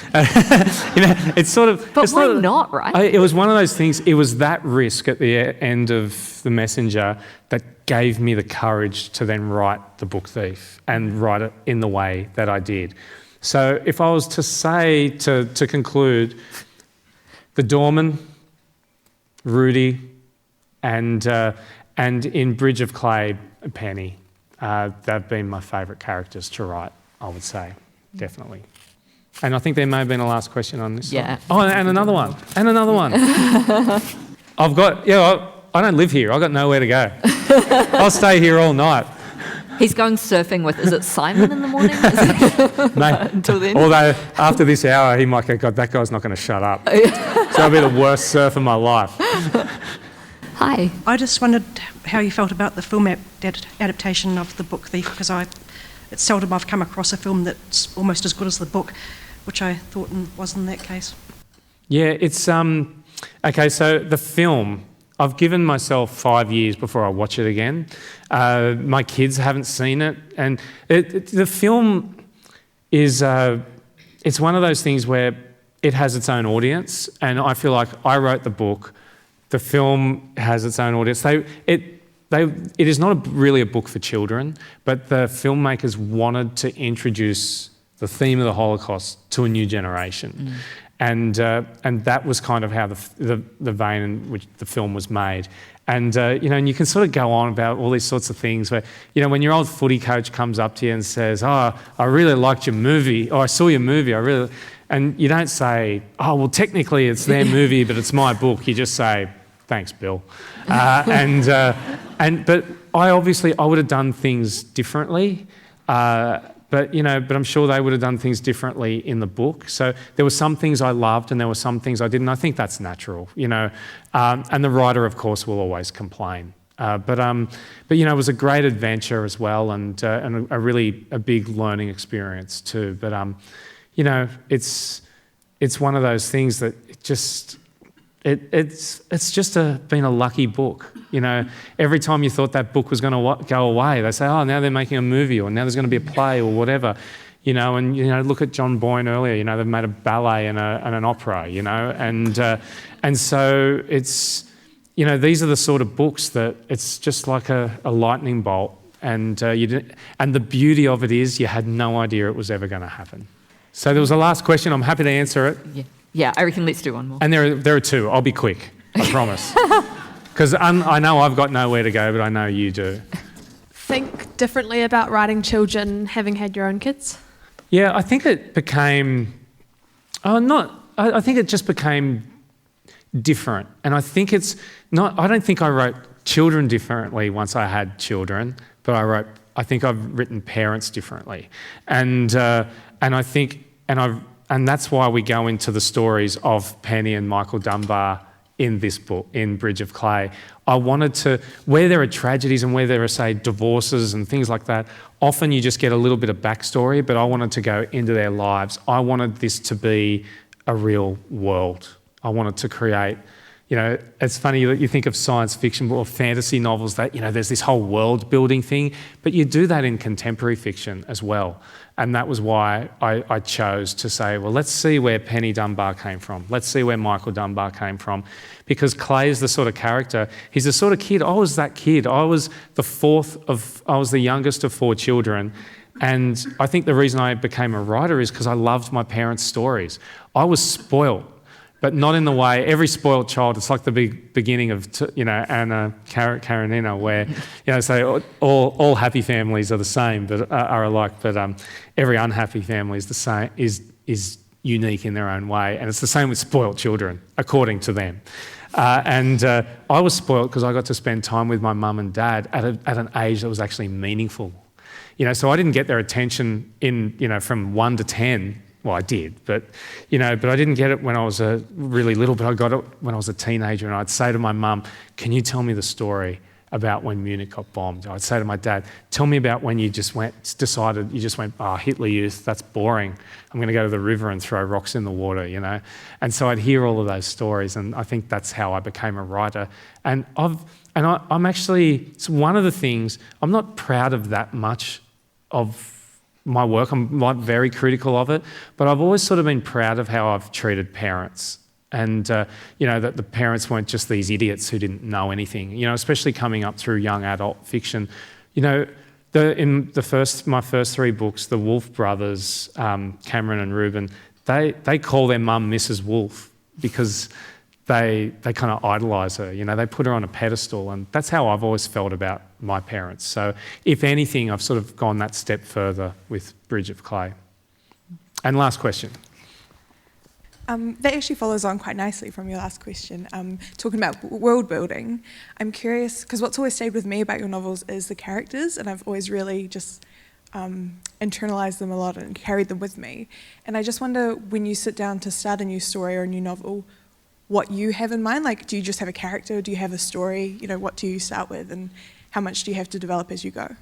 It's sort of... But why not, right? It was one of those things, it was that risk at the end of The Messenger that gave me the courage to then write The Book Thief and write it in the way that I did. So if I was to say, to conclude, the doorman, Rudy, and in Bridge of Clay, Penny. They've been my favourite characters to write, I would say, definitely. And I think there may have been a last question on this. Yeah. One. Oh, and another one. I don't live here. I've got nowhere to go. I'll stay here all night. He's going surfing with, is it Simon in the morning? Mate, until then? Although after this hour, he might go, God, that guy's not going to shut up. So I'll be the worst surf of my life. Hi. I just wondered how you felt about the film adaptation of The Book Thief, because it's seldom I've come across a film that's almost as good as the book, which I thought was in that case. Yeah, it's... Okay, so the film, I've given myself 5 years before I watch it again. My kids haven't seen it, and the film is... it's one of those things where it has its own audience, and I feel like I wrote the book. The film has its own audience. It is not really a book for children, but the filmmakers wanted to introduce the theme of the Holocaust to a new generation. And that was kind of how the vein in which the film was made. And, and you can sort of go on about all these sorts of things where, when your old footy coach comes up to you and says, oh, I really liked your movie, or I saw your movie, and you don't say, oh, well, technically it's their movie, but it's my book. You just say, thanks, Bill. But I would have done things differently. But I'm sure they would have done things differently in the book. So there were some things I loved and there were some things I didn't. I think that's natural, and the writer, of course, will always complain. But it was a great adventure as well, and a really big learning experience too. But it's one of those things that it's just been a lucky book. Every time you thought that book was going to go away, they say, oh, now they're making a movie, or now there's going to be a play or whatever. Look at John Boyne earlier. They've made a ballet and an opera. And so it's these are the sort of books that it's just like a lightning bolt, and the beauty of it is you had no idea it was ever going to happen. So there was a last question. I'm happy to answer it. Yeah, I reckon let's do one more. And there are 2. I'll be quick, I promise. Because I know I've got nowhere to go, but I know you do. Think differently about writing children having had your own kids? Yeah, I think it became... I think it just became different. And I think it's not... I don't think I wrote children differently once I had children, but I think I've written parents differently. And I think... And that's why we go into the stories of Penny and Michael Dunbar in this book, in Bridge of Clay. I wanted to, where there are tragedies and where there are, say, divorces and things like that, often you just get a little bit of backstory, but I wanted to go into their lives. I wanted this to be a real world. I wanted to create, it's funny that you think of science fiction or fantasy novels that, there's this whole world building thing, but you do that in contemporary fiction as well. And that was why I chose to say, well, let's see where Penny Dunbar came from. Let's see where Michael Dunbar came from. Because Clay is the sort of character, he's the sort of kid, I was that kid. I was the youngest of 4 children. And I think the reason I became a writer is because I loved my parents' stories. I was spoiled but not in the way, every spoiled child, it's like the beginning of, Anna Karenina, where, so all happy families are the same, but are alike, but every unhappy family is the same, is unique in their own way. And it's the same with spoiled children, according to them. And I was spoiled because I got to spend time with my mum and dad at an age that was actually meaningful. So I didn't get their attention from 1 to 10. Well, I did, but I didn't get it when I was really little, but I got it when I was a teenager, and I'd say to my mum, can you tell me the story about when Munich got bombed? I'd say to my dad, tell me about when you just went, Hitler Youth, that's boring. I'm going to go to the river and throw rocks in the water, And so I'd hear all of those stories, and I think that's how I became a writer. And I'm actually, it's one of the things, I'm not proud of that much of my work. I'm not very critical of it, but I've always sort of been proud of how I've treated parents. And, that the parents weren't just these idiots who didn't know anything, especially coming up through young adult fiction. My first 3 books, the Wolf brothers, Cameron and Reuben, they call their mum Mrs. Wolf because they kind of idolise her, they put her on a pedestal, and that's how I've always felt about my parents. So if anything, I've sort of gone that step further with Bridge of Clay. And last question. That actually follows on quite nicely from your last question, talking about world building. I'm curious, because what's always stayed with me about your novels is the characters, and I've always really just internalised them a lot and carried them with me. And I just wonder, when you sit down to start a new story or a new novel, what you have in mind? Like, do you just have a character? Do you have a story? What do you start with, and how much do you have to develop as you go?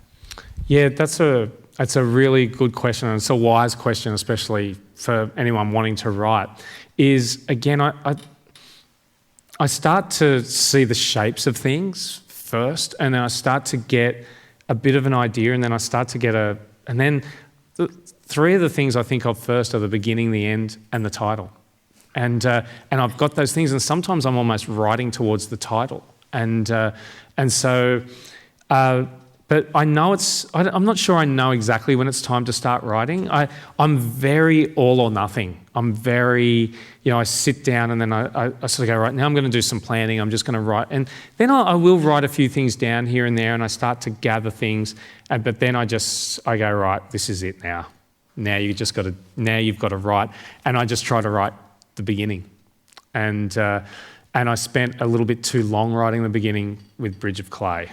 Yeah, that's a really good question, and it's a wise question, especially for anyone wanting to write. Is, again, I start to see the shapes of things first, and then I start to get a bit of an idea, and then I start to get and then the 3 of the things I think of first are the beginning, the end, and the title. And I've got those things, and sometimes I'm almost writing towards the title. But I know I'm not sure I know exactly when it's time to start writing. I'm very all or nothing. I'm very, I sit down and then I sort of go, right, now I'm going to do some planning. I'm just going to write. And then I will write a few things down here and there, and I start to gather things. But then I go, right, this is it now. Now you've got to write. And I just try to write the beginning. And I spent a little bit too long writing the beginning with Bridge of Clay.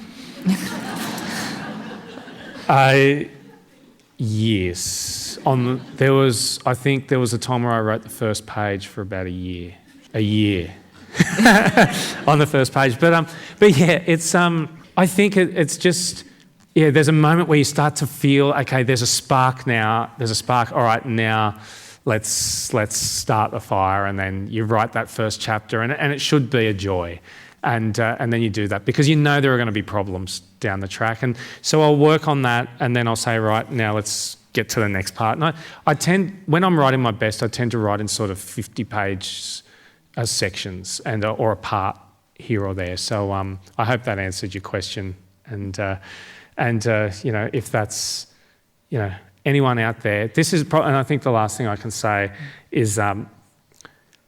Yes. I think there was a time where I wrote the first page for about a year. On the first page. But yeah, it's I think it's just, yeah, there's a moment where you start to feel, okay, there's a spark now. All right, now let's start the fire, and then you write that first chapter, and it should be a joy. And then you do that because there are going to be problems down the track. And so I'll work on that, and then I'll say, right, now let's get to the next part. And I tend, when I'm writing my best, I tend to write in sort of 50-page sections or a part here or there. So I hope that answered your question. And if that's, anyone out there, this is and I think the last thing I can say is,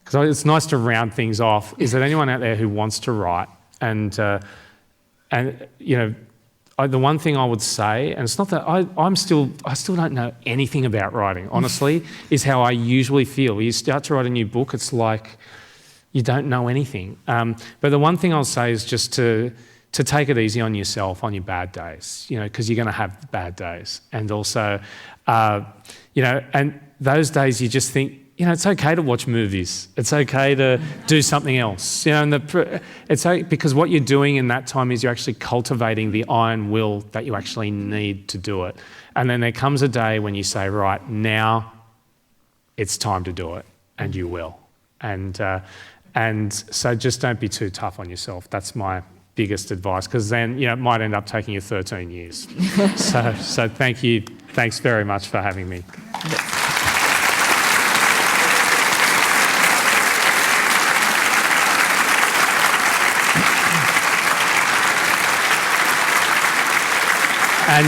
because it's nice to round things off, is that anyone out there who wants to write, the one thing I would say, and it's not that I still don't know anything about writing, honestly, is how I usually feel. You start to write a new book, it's like you don't know anything. But the one thing I'll say is just to take it easy on yourself on your bad days, because you're going to have bad days. And also, and those days you just think, it's okay to watch movies. It's okay to do something else. Because what you're doing in that time is you're actually cultivating the iron will that you actually need to do it. And then there comes a day when you say, right, now it's time to do it, and you will. And so just don't be too tough on yourself. That's my biggest advice, because then it might end up taking you 13 years. So thank you. Thanks very much for having me. And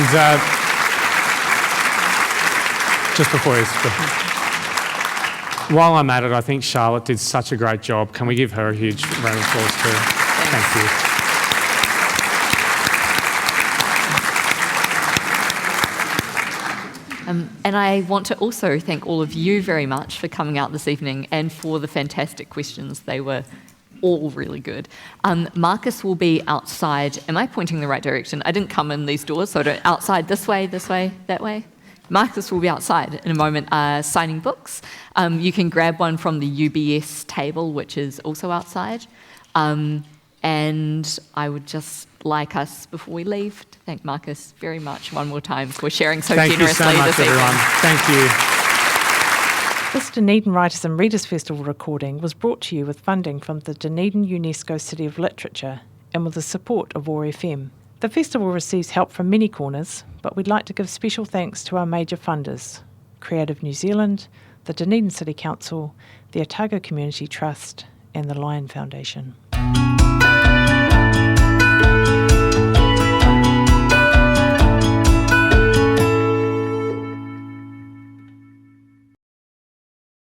just before while I'm at it, I think Charlotte did such a great job. Can we give her a huge round of applause too? Thank you. And I want to also thank all of you very much for coming out this evening and for the fantastic questions. They were all really good. Markus will be outside. Am I pointing the right direction? I didn't come in these doors, so outside this way, that way. Markus will be outside in a moment signing books. You can grab one from the UBS table, which is also outside. And I would just like us, before we leave, to thank Markus very much one more time for sharing so generously this evening. Thank you so much, everyone. Thank you. This Dunedin Writers and Readers Festival recording was brought to you with funding from the Dunedin UNESCO City of Literature and with the support of OAR FM. The festival receives help from many corners, but we'd like to give special thanks to our major funders: Creative New Zealand, the Dunedin City Council, the Otago Community Trust and the Lion Foundation.